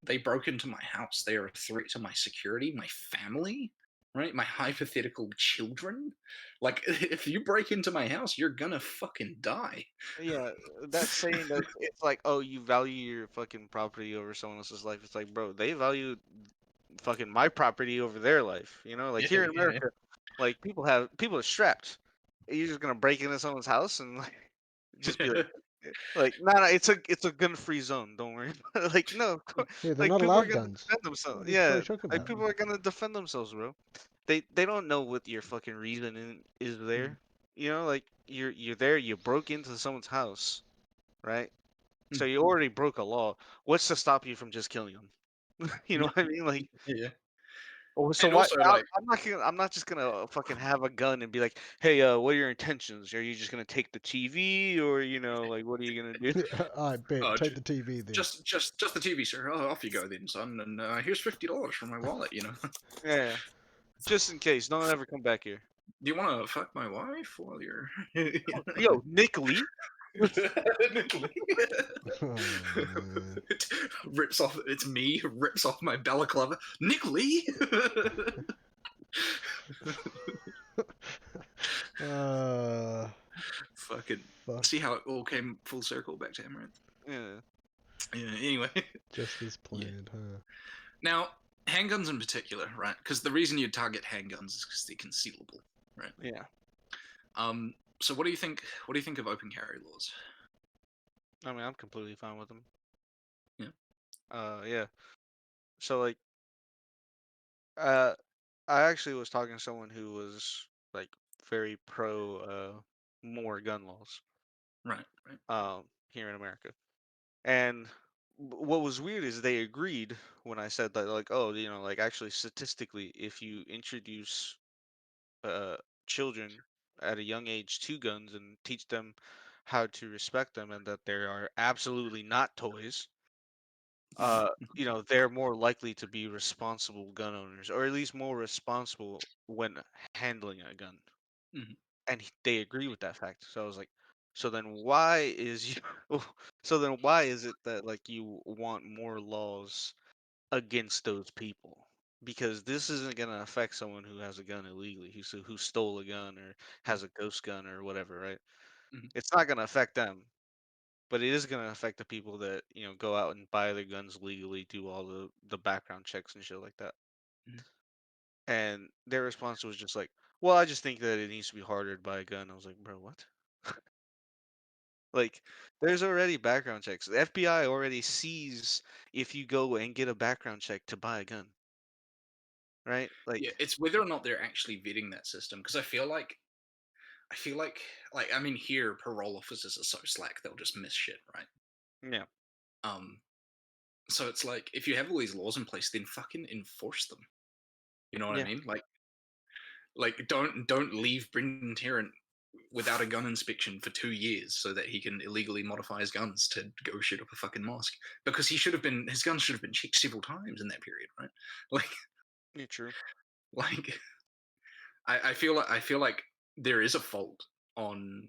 S1: "They broke into my house. They are a threat to my security, my family, right? My hypothetical children. If you break into my house, you're gonna fucking die."
S3: Yeah, that's saying that it's like, oh, you value your fucking property over someone else's life. It's like, bro, they value fucking my property over their life. Like
S1: Yeah,
S3: here in
S1: yeah,
S3: America, Like people are strapped. You're just gonna break into someone's house and like just be like, nah, it's a gun-free zone. Don't worry. Like, no, of course,
S2: Yeah, they're
S3: like
S2: not
S3: people are
S2: allowed
S3: gonna
S2: guns.
S3: defend
S2: What
S3: themselves.
S2: are you
S3: Yeah,
S2: talking
S3: like
S2: about?
S3: people are gonna defend themselves, bro. They don't know what your fucking reason is there. You know, like you're there. You broke into someone's house, right? So you already broke a law. What's to stop you from just killing them? You know what I mean? Like,
S1: Yeah.
S3: so
S1: And
S3: why?
S1: also, like,
S3: I'm not just gonna fucking have a gun and be like, hey, what are your intentions? Are you just gonna take the TV, or like, what are you gonna do?
S2: I bet.
S1: oh,
S2: Take the TV then.
S1: just the TV, sir. Oh, off you go then, son. And here's $50 from my wallet. You know.
S3: Yeah, just in case. Don't ever come back here.
S1: Do you want to fuck my wife while you're?
S3: Yo, Nick Lee.
S2: Oh, man.
S1: Rips off. It's me. Rips off my balaclava. Nick Lee. Fucking.
S2: Fuck.
S1: See how it all came full circle back to Amouranth.
S3: Yeah.
S1: Yeah. Anyway.
S2: Just as planned, huh?
S1: Now, handguns in particular, right? Because the reason you target handguns is because they're concealable, right?
S3: Yeah.
S1: So what do you think? What do you think of open carry laws?
S3: I mean, I'm completely fine with them.
S1: Yeah.
S3: Yeah. So like, I actually was talking to someone who was like very pro more gun laws
S1: Right. Right.
S3: here in America. And what was weird is they agreed when I said that, like, oh, like actually statistically, if you introduce uh, children at a young age to guns and teach them how to respect them and that they are absolutely not toys, they're more likely to be responsible gun owners, or at least more responsible when handling a gun.
S1: Mhm.
S3: And they agree with that fact. So I was like, so then why is so then why is it that like you want more laws against those people? Because this isn't gonna affect someone who has a gun illegally, who stole a gun or has a ghost gun or whatever, right?
S1: Mhm.
S3: It's not gonna affect them, but it is gonna affect the people that go out and buy their guns legally, do all the background checks and shit like that.
S1: Mhm.
S3: And their response was just like, well, I just think that it needs to be harder to buy a gun. I was like, bro, what? Like, there's already background checks. The FBI already sees if you go and get a background check to buy a gun, right?
S1: Yeah,
S3: Like,
S1: it's whether or not they're actually vetting that system. Because I feel like I mean, here parole officers are so slack they'll just miss shit, right?
S3: yeah,
S1: Um, so it's like if you have all these laws in place, then fucking enforce them. You know what I
S3: yeah,
S1: mean? Like don't leave Brendan Tarrant without a gun inspection for 2 years so that he can illegally modify his guns to go shoot up a fucking mosque, because his guns should have been checked several times in that period, right? Like
S3: yeah, true.
S1: like I feel like there is a fault on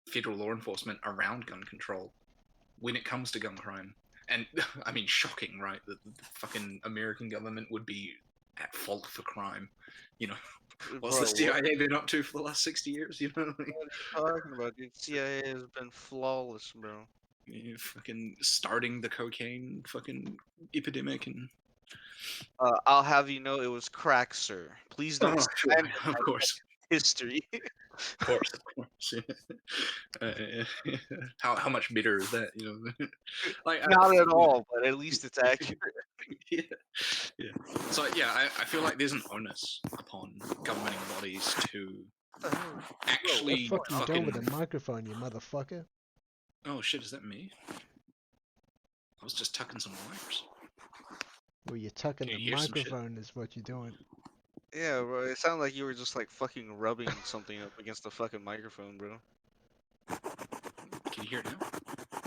S1: federal law enforcement around gun control when it comes to gun crime. And I mean, shocking, right? That the fucking American government would be at fault for crime. You know, what's the
S3: Bro, what
S1: CIA been up to for the last 60 years? You know,
S3: are you talking about, dude? CIA has been flawless, bro.
S1: fucking starting the cocaine fucking epidemic and.
S3: I'll have you know it was crack, sir. Please don't
S1: Oh, sure,
S3: slander
S1: of
S3: my
S1: course,
S3: history.
S1: of course, of course. How much bitter is that? You know, like
S3: Not at all, but at least it's accurate.
S1: yeah, yeah. So yeah, I feel like there's an onus upon governing bodies to
S3: What the hell? Bro,
S2: The
S1: actually
S2: fuck you doing with
S1: fucking.
S2: the microphone, you motherfucker?
S1: Oh shit, is that me? I was just tucking some wires.
S2: Well, you're tucking
S1: Can
S2: the
S1: you hear some shit?
S2: microphone is what you're doing.
S3: yeah, bro. It sounded like you were just like fucking rubbing something up against the fucking microphone, bro.
S1: Can you hear it now?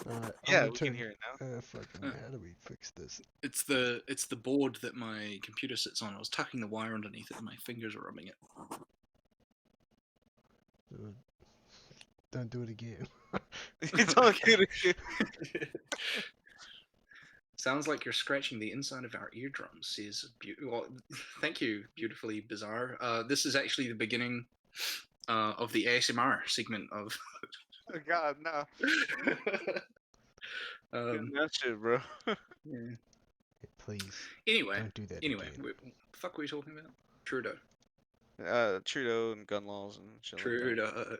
S2: I'm
S3: Yeah,
S2: gonna
S3: we can
S2: turn.
S3: hear it now.
S2: Fucking. How do we fix this?
S1: It's the board that my computer sits on. I was tucking the wire underneath it, and my fingers were rubbing it.
S2: Don't do it again.
S3: It's all good.
S1: Sounds like you're scratching the inside of our eardrums. Says, well, thank you, beautifully bizarre. This is actually the beginning of the ASMR segment of.
S3: Oh, God, no. That shit, bro.
S1: Yeah.
S2: Please.
S1: Anyway,
S2: Don't do that
S1: anyway,
S2: again.
S1: what the fuck were we talking about? Trudeau.
S3: Trudeau and gun laws and shit like that.
S1: Trudeau.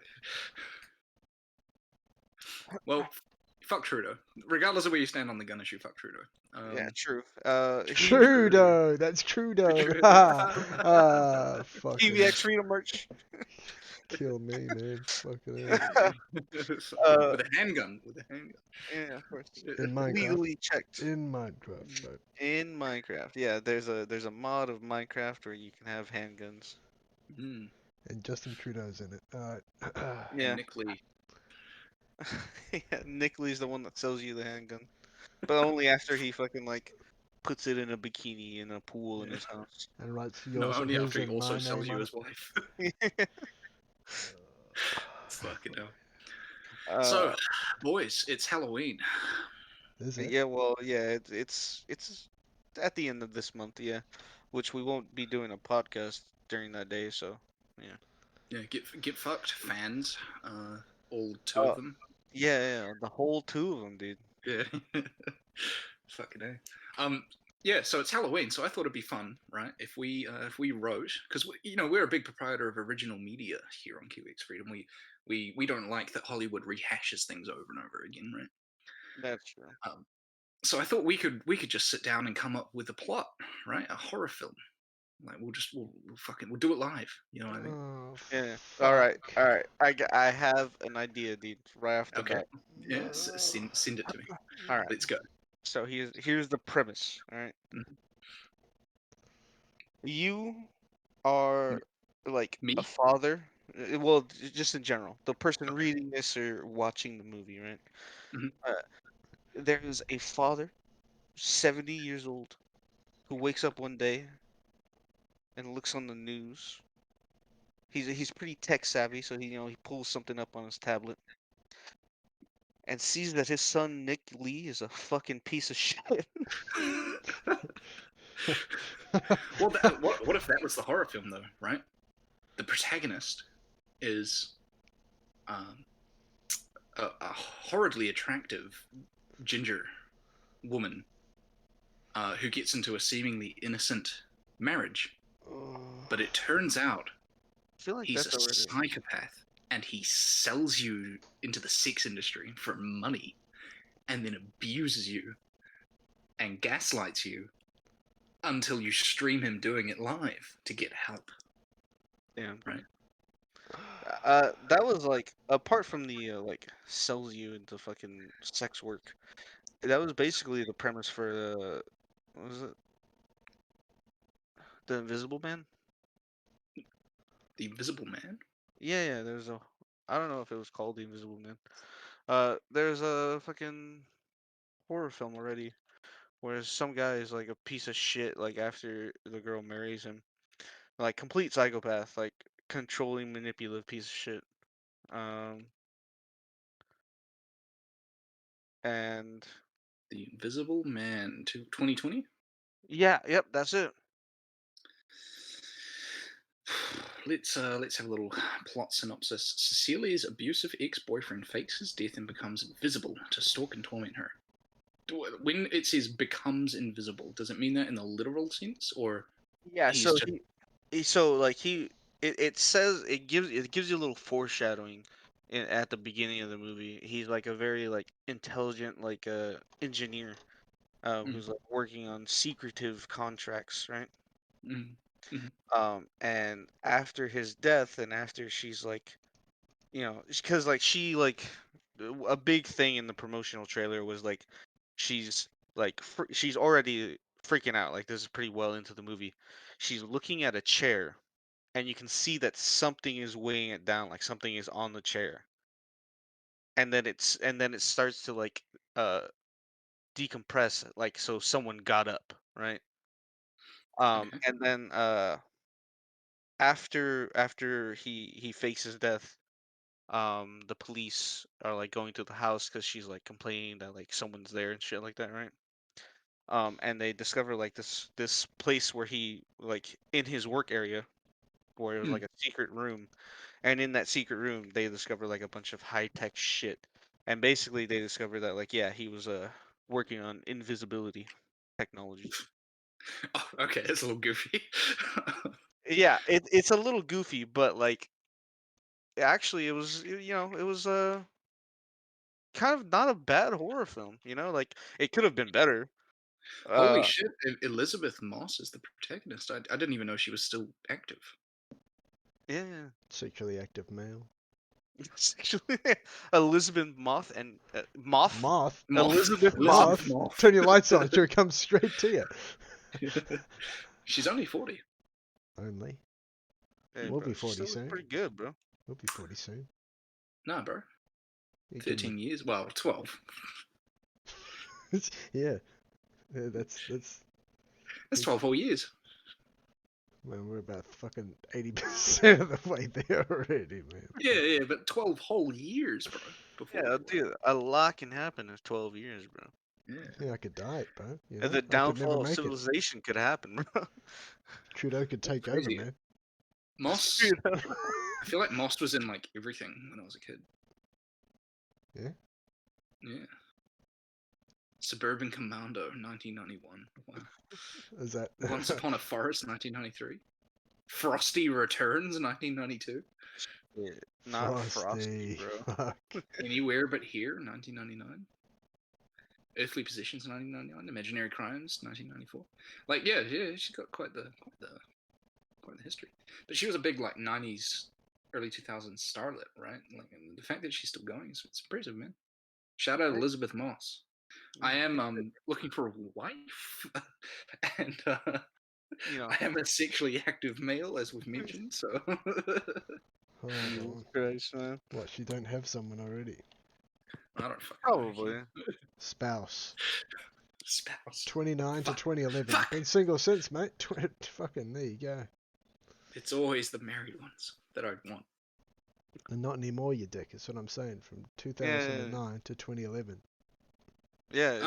S1: Well, fuck Trudeau. Regardless of where you stand on the gun issue, fuck Trudeau.
S3: Yeah, true.
S2: Trudeau, that's Trudeau. Fucking
S3: KiwixFreedom merch.
S2: kill me, man. Fucking hell.
S3: Uh,
S1: with a handgun. With a handgun.
S3: yeah, of course.
S2: In Minecraft.
S3: Legally checked.
S2: In Minecraft, right?
S3: In Minecraft, yeah, there's a mod of Minecraft where you can have handguns.
S1: Mm.
S2: And Justin Trudeau's in it. Alright.
S3: Yeah,
S1: And Nick Lee.
S3: yeah, Nick Lee's the one that sells you the handgun, but only after he fucking like puts it in a bikini in a pool in
S1: Yeah.
S3: his house.
S2: And writes
S1: No,
S2: yours,
S1: only
S2: his,
S1: after he
S2: and
S1: also
S2: my
S1: sells
S2: name
S1: you
S2: on
S1: his
S2: it.
S1: wife. Fucking hell.
S3: uh,
S1: So, boys, it's Halloween.
S2: Is it?
S3: yeah, well, yeah, it's at the end of this month, yeah, which we won't be doing a podcast during that day, so yeah.
S1: Yeah, get fucked, fans. All two of
S3: Uh,
S1: them.
S3: yeah, the whole two of them, dude.
S1: Yeah. Fucking hell. Yeah, so it's Halloween, so I thought it'd be fun, right? If we wrote, because we're a big proprietor of original media here on KiwixFreedom. We don't like that Hollywood rehashes things over and over again, right?
S3: That's true.
S1: So I thought we could just sit down and come up with a plot, right? A horror film. Like we'll do it live. You know what I mean?
S2: Oh,
S3: Yeah.
S2: fuck.
S3: All right. I have an idea, dude, right off the
S1: Okay.
S3: bat.
S1: Yeah,
S2: No.
S1: send it to me.
S3: All right.
S1: Let's go.
S3: So here's the premise. All right.
S1: Mhm.
S3: You are like
S1: Me?
S3: a father. Well, just in general, the person reading this or watching the movie, right?
S1: Mhm.
S3: Uh, there is a father, 70 years old, who wakes up one day and looks on the news. He's pretty tech savvy, so he pulls something up on his tablet and sees that his son Nick Lee is a fucking piece of shit.
S1: Well, what if that was the horror film though, right? The protagonist is um, a horridly attractive ginger woman who gets into a seemingly innocent marriage, but it turns out
S3: I feel like
S1: he's a
S3: that's already.
S1: psychopath and he sells you into the sex industry for money and then abuses you and gaslights you until you stream him doing it live to get help,
S3: Damn.
S1: right?
S3: That was like apart from the like sells you into fucking sex work. That was basically the premise for what was it? The Invisible Man?
S1: The Invisible Man.
S3: Yeah, there's a. I don't know if it was called The Invisible Man. There's a fucking horror film already where some guy is like a piece of shit. Like after the girl marries him, like complete psychopath, like controlling, manipulative piece of shit. Um, and
S1: The Invisible Man to 2020.
S3: yeah, yep, that's it.
S1: Let's have a little plot synopsis. Cecilia's abusive ex-boyfriend fakes his death and becomes invisible to stalk and torment her. When it says becomes invisible, does it mean that in the literal sense, or
S3: Yeah,
S1: he's
S3: so
S1: just
S3: so like it says it gives you a little foreshadowing at the beginning of the movie. He's like a very like intelligent like engineer
S1: mm,
S3: who's like working on secretive contracts, right?
S1: mm, mm,
S3: And after his death and after she's like, because like she like a big thing in the promotional trailer was like she's like she's already freaking out. Like this is pretty well into the movie. She's looking at a chair and you can see that something is weighing it down, like something is on the chair. And then it starts to like uh decompress, like so someone got up, right?
S1: okay.
S3: And then after he fakes his death, the police are like going to the house because she's like complaining that like someone's there and shit like that, right? And they discover like this place where he like in his work area where it was
S1: Mm.
S3: like a secret room, and in that secret room they discover like a bunch of high tech shit, and basically they discover that like yeah he was working on invisibility technology.
S1: Oh, okay, that's a little goofy.
S3: Yeah, it's a little goofy, but like actually, it was it was kind of not a bad horror film. Like it could have been better.
S1: Holy
S3: Uh,
S1: shit! Elizabeth Moss is the protagonist. I didn't even know she was still active.
S3: yeah,
S2: Sexually active male.
S3: it's actually Elizabeth Moth and Moth
S2: Moth.
S1: Moth.
S3: Elizabeth
S1: Elizabeth
S3: Moth.
S2: Moth.
S1: Moth.
S2: Turn your lights on. She'll come straight to you.
S1: She's only 40.
S2: Only.
S3: Hey,
S2: We'll
S3: bro,
S2: be
S3: she
S2: 40
S3: still looks
S2: soon.
S3: pretty good, bro.
S2: We'll be 40 soon.
S1: Nah, bro.
S2: You can-
S1: 13 years. Well, 12.
S2: yeah. That's
S1: That's 12 whole years.
S2: well, we're about fucking 80% of the way there already, man.
S1: Yeah, but 12 whole years, bro. Before
S3: Yeah,
S1: we
S3: dude, a lot can happen in 12 years, bro.
S1: Yeah.
S2: Yeah, I could die, bro. You
S3: And
S2: know,
S3: the
S2: I could never
S3: downfall of
S2: make it.
S3: civilization could happen, bro.
S2: Trudeau could take over,
S1: Crazy.
S2: man.
S1: Moss.
S3: You know?
S1: I feel like Moss was in like everything when I was a kid.
S2: Yeah.
S1: Yeah. Suburban Commando, 1991. Wow.
S2: Is that
S1: Once Upon a Forest, 1993. Frosty Returns, 1992.
S3: Yeah, not
S2: Frosty?
S3: Frosty, bro.
S2: Fuck.
S1: Anywhere But Here, 1999. Earthly Positions, 1999. Imaginary Crimes, 1994. Like, yeah, she's got quite the history. But she was a big like 90s, early 2000s starlet, right? Like, and the fact that she's still going is it's impressive, man. Shout out Elizabeth Moss. I am looking for a wife, and
S3: You know,
S1: I am a sexually active male, as we've mentioned. So,
S2: Hold
S3: Jesus
S2: on.
S3: Christ, man.
S2: What? She don't have someone already?
S1: I don't fucking
S3: Probably.
S1: know.
S2: Spouse.
S1: Spouse.
S2: 29 to
S1: Fuck.
S2: 2011.
S1: Fuck.
S2: Been single since, mate. Fucking there you go.
S1: It's always the married ones that I want.
S2: And not anymore, you dick. That's what I'm saying. From 2009 to 2011.
S3: Yeah,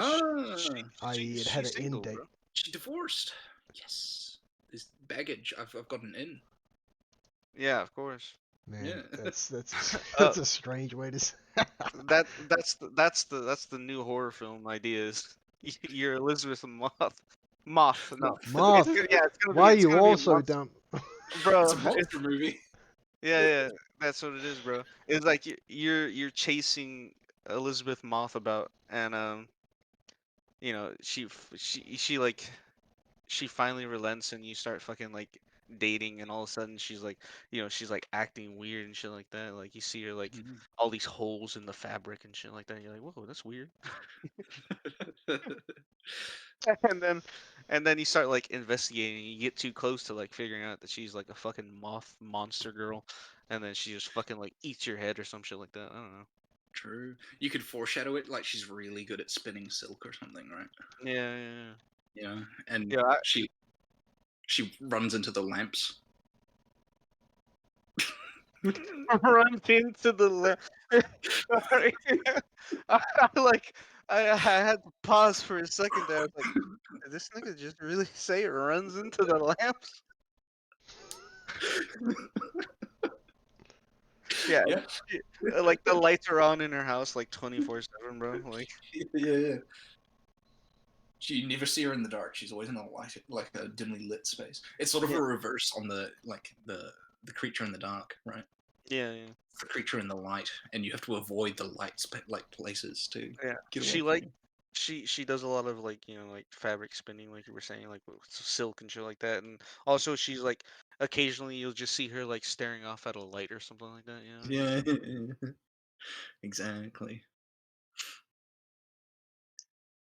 S2: I.e., it had
S3: she's
S2: an end
S3: single,
S2: date.
S3: bro.
S1: She divorced. Yes. There's baggage. I've got an in.
S3: Yeah, of course.
S2: Man,
S1: Yeah.
S2: that's
S3: Uh,
S2: that's a strange way to say.
S3: That's the new horror film idea is you're Elizabeth Moth. Moth, no.
S2: Moth.
S3: It's gonna
S2: Why are
S3: it's
S2: you
S3: gonna be
S2: all
S3: a
S2: so
S3: month,
S2: dumb?
S3: bro.
S1: It's a monster movie.
S3: Yeah, that's what it is, bro. It's like you're chasing Elizabeth Moth about, and she finally relents, and you start fucking like dating, and all of a sudden she's like acting weird and shit like that. Like you see her like all these holes in the fabric and shit like that. And you're like, whoa, that's weird. and then and then you start like investigating. You get too close to like figuring out that she's like a fucking moth monster girl, and then she just fucking like eats your head or some shit like that. I don't know.
S1: True. You could foreshadow it like she's really good at spinning silk or something, right?
S3: Yeah.
S1: Yeah. And
S3: Yeah,
S1: she runs into the lamps.
S3: run into the Sorry. I had to pause for a second there. I was like, did this nigga just really say it runs into the lamps? Yeah,
S1: Yeah.
S3: like the lights are on in her house like 24/7, bro. Like,
S1: Yeah. You never see her in the dark. She's always in a light, like a dimly lit space. It's sort of a reverse on the creature in the dark, right?
S3: yeah.
S1: The creature in the light, and you have to avoid the light places to get away
S3: She
S1: from
S3: like
S1: you.
S3: she does a lot of like like fabric spinning, like you were saying, like with silk and shit like that. And also she's like occasionally you'll just see her like staring off at a light or something like that.
S1: Yeah, exactly.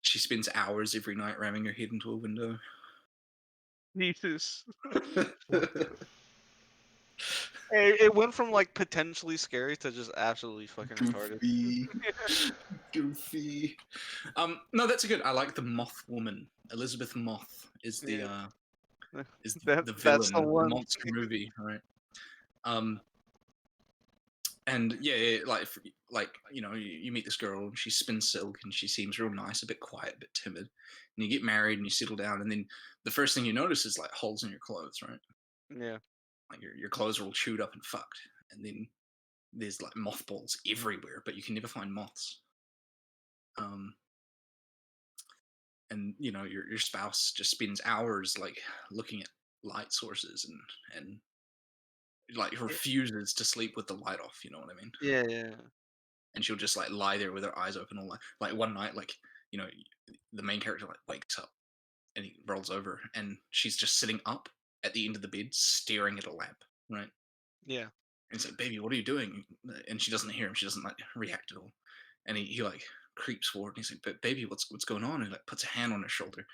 S1: She spends hours every night ramming her head into a window.
S3: Jesus.
S2: What the?
S3: It went from like potentially scary to just absolutely fucking retarded.
S1: Goofy. No, that's good. I like the Moth woman. Elizabeth Moth is the the
S3: That's
S1: villain
S3: the
S1: of the
S3: one.
S1: monster movie, right? And yeah, like you meet this girl, and she spins silk, and she seems real nice, a bit quiet, a bit timid. And you get married, and you settle down, and then the first thing you notice is like holes in your clothes, right?
S3: Yeah.
S1: Like your clothes are all chewed up and fucked, and then there's like mothballs everywhere, but you can never find moths. And your spouse just spends hours like looking at light sources and like refuses to sleep with the light off. You know what I mean?
S3: Yeah, yeah.
S1: And she'll just like lie there with her eyes open all like one night, like you know, the main character like wakes up and he rolls over and she's just sitting up at the end of the bed staring at a lamp, right?
S3: Yeah.
S1: And he's like, "Baby, what are you doing?" And she doesn't hear him. She doesn't like react at all. And he like creeps forward and he's like, "But baby, what's going on?" And he like puts a hand on her shoulder.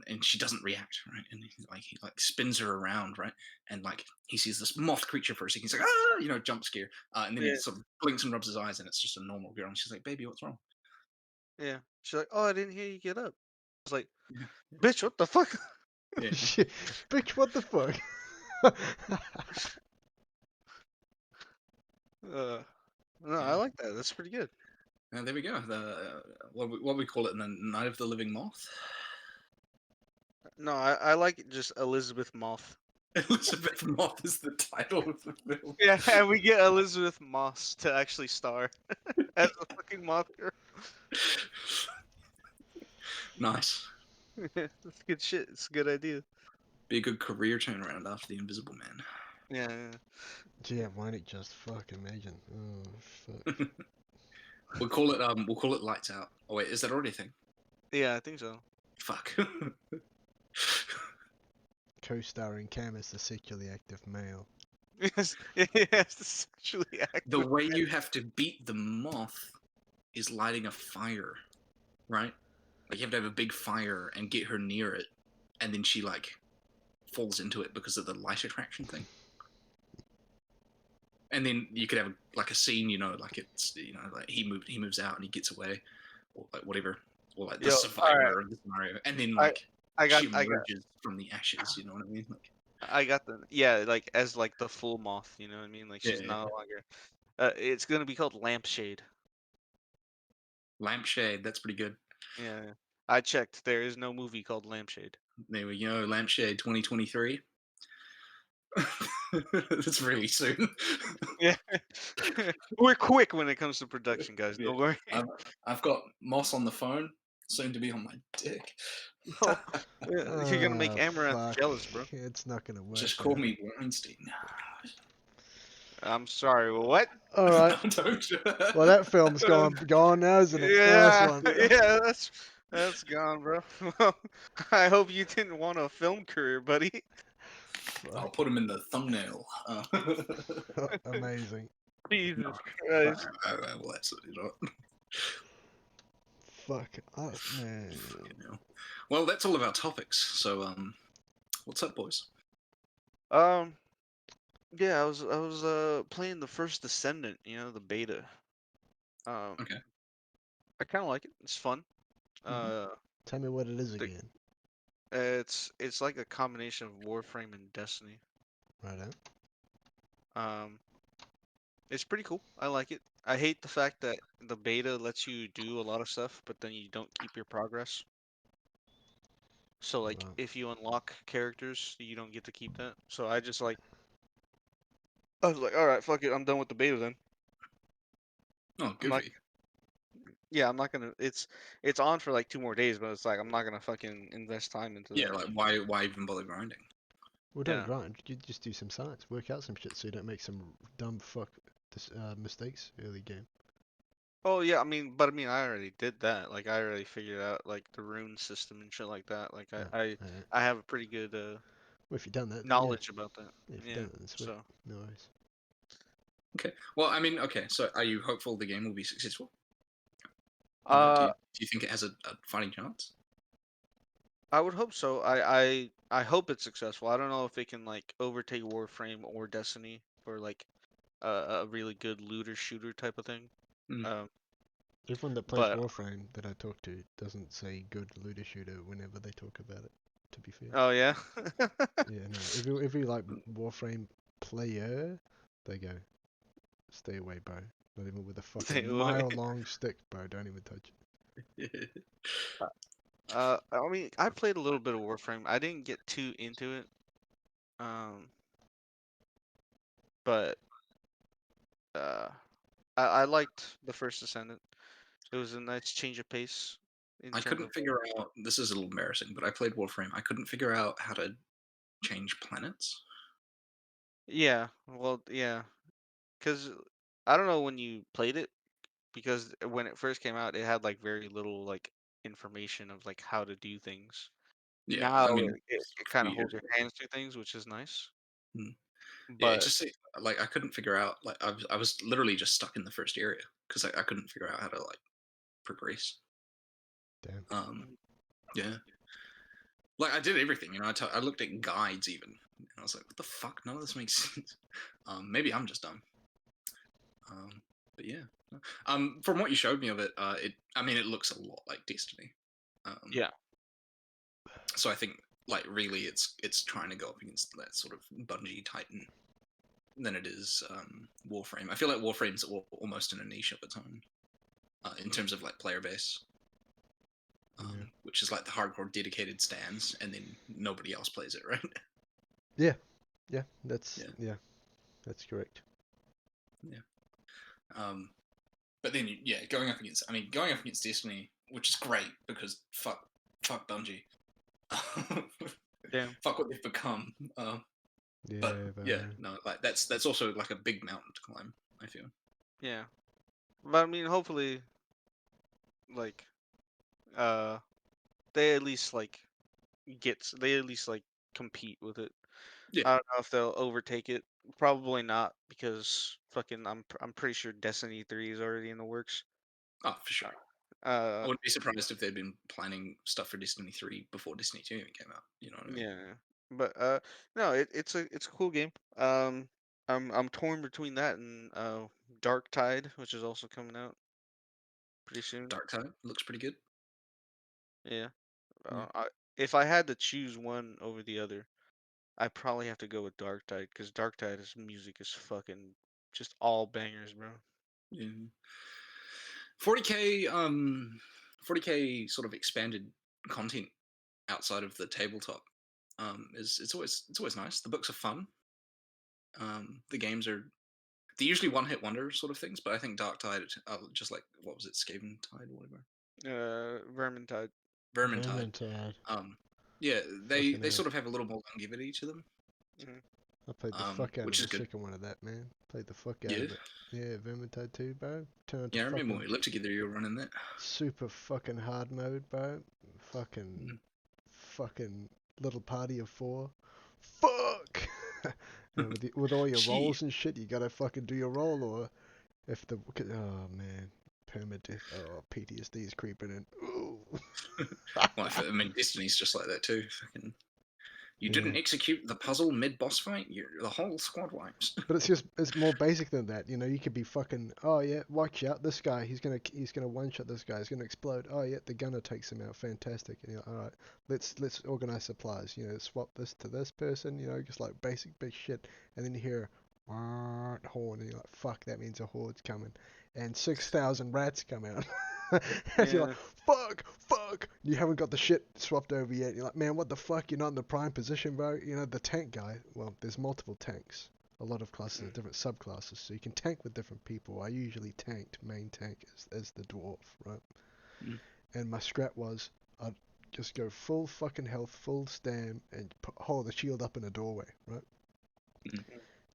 S1: And she doesn't react, right? And he like spins her around, right? And like he sees this moth creature for a second. He's like, "Ah!" Jump scare. And then he
S3: Yeah.
S1: sort of blinks and rubs his eyes, and it's just a normal girl. And she's like, "Baby, what's wrong?"
S3: Yeah. She's like, "Oh, I didn't hear you get up." I was like,
S1: Yeah,
S3: "Bitch, what the fuck?"
S1: yeah.
S2: Shit. Bitch, what the fuck?
S3: No, I like that. That's pretty good.
S1: And there we go. The what we call it, the Night of the Living Moth.
S3: No, I like it just Elizabeth Moth.
S1: Elizabeth Moth is the title of the film.
S3: Yeah, and we get Elizabeth Moss to actually star as a fucking moth girl.
S1: Nice.
S3: That's good shit. It's a good idea.
S1: Be a good career turnaround after the Invisible Man.
S3: Yeah,
S2: Yeah, why not just fuck imagine? Oh, fuck.
S1: We'll call it Lights Out. Oh wait, is that already a thing?
S3: yeah, I think so.
S1: Fuck.
S2: Co-starring Cam as the sexually active male.
S3: Yes, it's actually
S1: The
S3: active.
S1: way you have to beat the moth is lighting a fire, right? Like you have to have a big fire and get her near it, and then she like falls into it because of the light attraction thing. And then you could have like a scene, like it's like he moves out and he gets away, or like whatever, or like the
S3: Yo,
S1: survivor of the scenario, and then
S3: I
S1: like
S3: I got
S1: she
S3: I got
S1: emerges from the ashes. You know what I mean? Like
S3: I got the yeah, like as like the full moth, you know what I mean? Like
S1: yeah,
S3: she's no longer it's gonna be called Lampshade.
S1: Lampshade. That's pretty good.
S3: Yeah. I checked. There is no movie called Lampshade.
S1: There we go. Lampshade 2023. That's really soon.
S3: Yeah. We're quick when it comes to production, guys.
S1: Yeah.
S3: Don't worry.
S1: I've got Moss on the phone, soon to be on my dick.
S3: Oh, you're gonna make Amouranth
S2: Fuck.
S3: jealous, bro.
S2: It's not gonna work.
S1: Just call
S2: out.
S1: me Weinstein.
S3: I'm sorry. What?
S2: Alright.
S1: No, don't.
S2: Well, that film's gone now, isn't it? Nice
S3: Yeah,
S2: one.
S3: yeah, that's gone, bro. Well, I hope you didn't want a film career, buddy.
S1: I'll
S2: Fuck.
S1: put him in the thumbnail.
S2: Amazing.
S3: Jesus
S1: I
S3: Christ.
S1: will absolutely not.
S2: Fuck us, man.
S1: Well, that's all of our topics. So, what's up, boys?
S3: Um, yeah, I was playing the first Descendant, the beta.
S1: Okay.
S3: I kind of like it. It's fun.
S1: Mhm.
S2: Tell me what it is
S3: The-
S2: again.
S3: it's like a combination of Warframe and Destiny.
S2: Right out.
S3: Um, it's pretty cool. I like it. I hate the fact that the beta lets you do a lot of stuff, but then you don't keep your progress. So like,
S2: Right.
S3: if you unlock characters, you don't get to keep that. So I was like, all right, fuck it, I'm done with the beta then.
S1: Oh,
S3: I'm
S1: good
S3: not,
S1: for you.
S3: yeah, I'm not gonna. It's on for like 2 more days, but it's like I'm not gonna fucking invest time into
S1: Yeah,
S3: that.
S1: like why even bother grinding?
S2: Well, don't
S3: Yeah.
S2: grind. You just do some science. Work out some shit so you don't make some dumb fuck mistakes early game.
S3: Oh yeah, I already did that. Like I already figured out like the rune system and shit like that. Like
S2: Oh,
S3: I
S2: alright.
S3: I have a pretty good
S2: Well, if you've done that, then yeah.
S3: knowledge about that.
S2: Yeah, if you've
S3: Yeah.
S2: done it, then sweet.
S3: So
S2: No worries.
S1: Okay. Well, okay. So, are you hopeful the game will be successful? Do
S3: uh
S1: you think it has a fighting chance?
S3: I would hope so. I hope it's successful. I don't know if it can like overtake Warframe or Destiny for like a really good looter shooter type of thing.
S1: Mm.
S3: Um
S2: Everyone that plays
S3: but
S2: Warframe that I talk to doesn't say good looter shooter whenever they talk about it. To be fair.
S3: oh yeah.
S2: Yeah, no. Every like Warframe player, they go, stay away, bro. Not even with a
S3: Stay
S2: fucking
S3: away.
S2: mile-long stick, bro. Don't even touch it.
S3: I played a little bit of Warframe. I didn't get too into it. Um but uh I liked the first Ascendant. It was a nice change of pace in
S1: I
S3: terms
S1: couldn't
S3: of
S1: figure out. This is a little embarrassing, but I played Warframe. I couldn't figure out how to change planets.
S3: Yeah, well, yeah, because I don't know when you played it, because when it first came out, it had like very little like information of like how to do things.
S1: Yeah,
S3: Now
S1: I mean,
S3: it
S1: a
S3: kind
S1: few
S3: of holds
S1: years
S3: your
S1: ago.
S3: hands to things, which is nice.
S1: Hmm. Yeah, it
S3: But
S1: just like I couldn't figure out. Like I was literally just stuck in the first area because I couldn't figure out how to like progress.
S2: Damn.
S1: Um, yeah, like I did everything. I looked at guides even, and I was like, what the fuck? None of this makes sense. Maybe I'm just dumb. But yeah. From what you showed me of it, I mean, it looks a lot like Destiny.
S3: yeah,
S1: So I think, like, really, it's trying to go up against that sort of Bungie Titan than it is Warframe. I feel like Warframe's almost in a niche of its own in terms of like player base,
S2: Yeah.
S1: which is like the hardcore dedicated stands, and then nobody else plays it, right?
S2: Yeah. Yeah. That's
S1: Yeah.
S2: yeah. That's correct.
S1: Yeah. But then yeah, going up against Destiny, which is great because fuck Bungie,
S3: damn,
S1: fuck what they've become. But
S2: Yeah, bro.
S1: yeah, no, like that's also like a big mountain to climb. I feel.
S3: yeah. But I mean, hopefully, like, uh, they at least like they at least like compete with it.
S1: Yeah.
S3: I don't know if they'll overtake it. Probably not, because fucking I'm pretty sure Destiny 3 is already in the works.
S1: Oh, for sure. I
S3: Uh,
S1: wouldn't be surprised if they'd been planning stuff for Destiny 3 before Destiny 2 even came out. You know what I mean?
S3: yeah, but no, it's a cool game. I'm torn between that and Dark Tide, which is also coming out pretty soon.
S1: Dark Tide looks pretty good.
S3: Yeah.
S1: Yeah.
S3: If I had to choose one over the other, I probably have to go with Dark Tide, because Dark Tide's music is fucking just all bangers, bro.
S1: Yeah. 40k 40k sort of expanded content outside of the tabletop is it's always nice. The books are fun. The games are they're usually one hit wonder sort of things, but I think Dark Tide, just like what was it, Skaven Tide or whatever,
S3: Vermintide.
S1: Vermintide.
S2: Vermintide.
S1: Yeah,
S2: Fucking
S1: they
S2: hell.
S1: sort of have a little more longevity to them,
S3: Hmm.
S2: I played the fuck out of
S1: which is
S2: the
S1: good.
S2: second one of that, man. Played the fuck out
S1: Yeah,
S2: of it. Yeah, Vermintide 2, bro. Turned to
S1: yeah. I remember when
S2: fucking
S1: we lived together, you were running that.
S2: super fucking hard mode, bro. Fucking,
S1: Mm.
S2: fucking little party of 4. Fuck! And with all your
S1: Gee,
S2: rolls and shit, you gotta fucking do your roll, or if the, oh man, permadeath, oh, PTSD is creeping in. Ooh.
S1: well, I mean, Destiny's just like that too. Fucking, you
S2: Yeah.
S1: didn't execute the puzzle mid boss fight. The whole squad wipes.
S2: But it's more basic than that. You know, you could be fucking, oh yeah, watch out, this guy, he's gonna one shot this guy, he's gonna explode. Oh yeah, the gunner takes him out, fantastic. And you're like, all right, let's organize supplies. You know, swap this to this person. You know, just like basic big shit. And then you hear horn, and you're like, fuck, that means a horde's coming, and 6,000 rats come out. And you're like,
S3: Yeah.
S2: fuck. You haven't got the shit swapped over yet. You're like, man, what the fuck? You're not in the prime position, bro. You know, the tank guy. Well, there's multiple tanks. A lot of classes are different subclasses, so you can tank with different people. I usually tanked main tank as the dwarf, right?
S1: Mm.
S2: And my strat was I'd just go full fucking health, full stam, and hold the shield up in a doorway, right?
S1: Mm.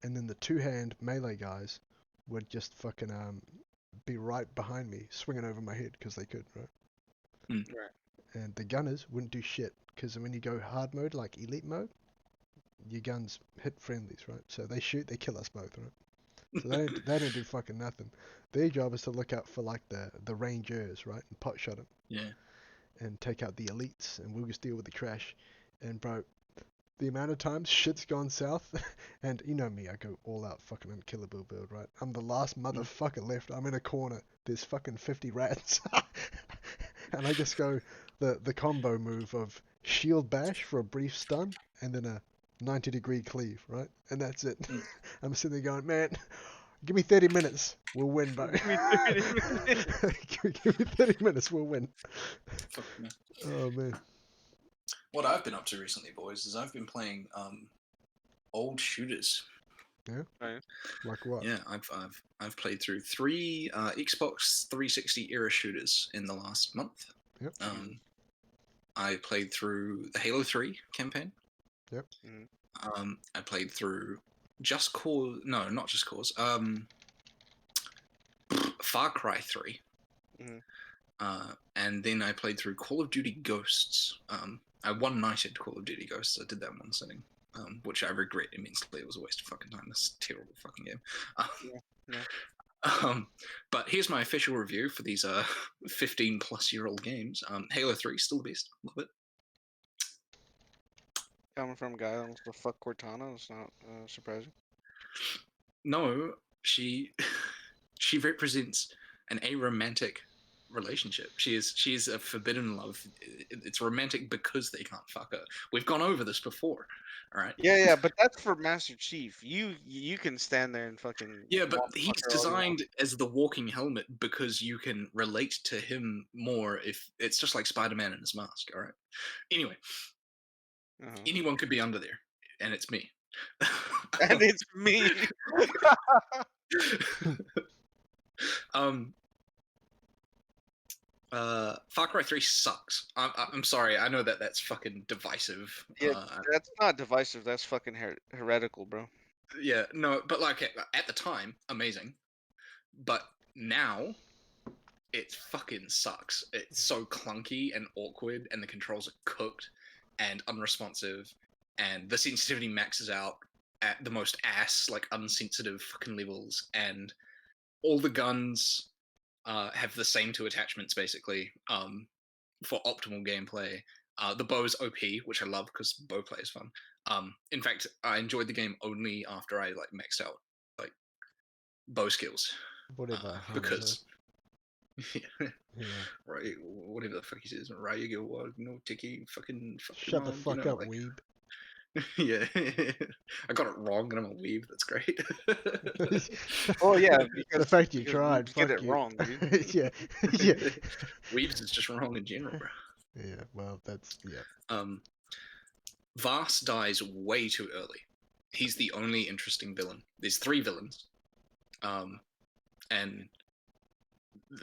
S2: And then the two-hand melee guys would just fucking be right behind me, swinging over my head because they could, right?
S1: Mm.
S3: Right.
S2: And the gunners wouldn't do shit because when you go hard mode, like elite mode, your guns hit friendlies, right? So they shoot, they kill us both, right? So they don't do fucking nothing. Their job is to look out for like the rangers, right, and pot shot them
S1: Yeah.
S2: and take out the elites, and we'll just deal with the trash. And bro, the amount of times shit's gone south, and you know me, I go all out fucking unkillable build, right? I'm the last motherfucker left. I'm in a corner. There's fucking 50 rats, and I just go the combo move of shield bash for a brief stun, and then a 90-degree cleave, right? And that's it.
S1: Mm.
S2: I'm sitting there going, man, give me 30 minutes, we'll win, bro.
S3: Give me 30 minutes.
S2: Give me 30 minutes, we'll win.
S1: Fuck me.
S2: Oh man.
S1: What I've been up to recently, boys, is I've been playing old shooters.
S2: Yeah.
S3: Right.
S2: Like what?
S1: Yeah, I've played through 3 Xbox 360 era shooters in the last month.
S2: Yep.
S1: I played through the Halo 3 campaign.
S2: Yep.
S1: I played through Just Cause. No, not Just Cause. Far Cry 3. And then I played through Call of Duty Ghosts. I one-nighted Call of Duty Ghosts. I did that in one sitting, which I regret immensely. It was a waste of fucking time. This terrible fucking game. But here's my official review for these 15-plus-year-old games. Halo 3 still the best. Love it.
S3: Coming from a guy that wants to fuck Cortana, it's not surprising.
S1: No, she represents an aromantic relationship. She's a forbidden love. It's romantic because they can't fuck her. We've gone over this before, all right?
S3: Yeah, but that's for Master Chief. You can stand there and fucking.
S1: Yeah, but
S3: walk
S1: he's
S3: fuck her all you want.
S1: designed as the walking helmet because you can relate to him more if it's just like Spider-Man and his mask, all right? Anyway, anyone could be under there, and it's me.
S3: And it's me.
S1: Far Cry 3 sucks. I'm sorry. I know that's fucking divisive.
S3: Yeah, that's not divisive. That's fucking heretical, bro.
S1: Yeah, no, but like at the time, amazing. But now, it fucking sucks. It's so clunky and awkward, and the controls are cooked and unresponsive, and the sensitivity maxes out at the most like unsensitive fucking levels, and all the guns have the same two attachments basically for optimal gameplay. The bow's OP, which I love because bow play is fun. In fact, I enjoyed the game only after I like maxed out like bow skills.
S2: Whatever.
S1: Because
S2: yeah.
S1: Right, whatever the fuck he says, Racheal, no tiki, fucking
S2: Shut the fuck up, like, weeb.
S1: Yeah, I got it wrong, and I'm a weeb. That's great.
S3: Oh yeah, because
S2: the fact you tried,
S3: get
S2: fuck
S3: it
S2: you.
S3: wrong, dude.
S2: yeah.
S1: Weebs is just wrong in general, bro.
S2: Yeah, well, that's
S1: Vaas dies way too early. He's the only interesting villain. There's 3 villains, and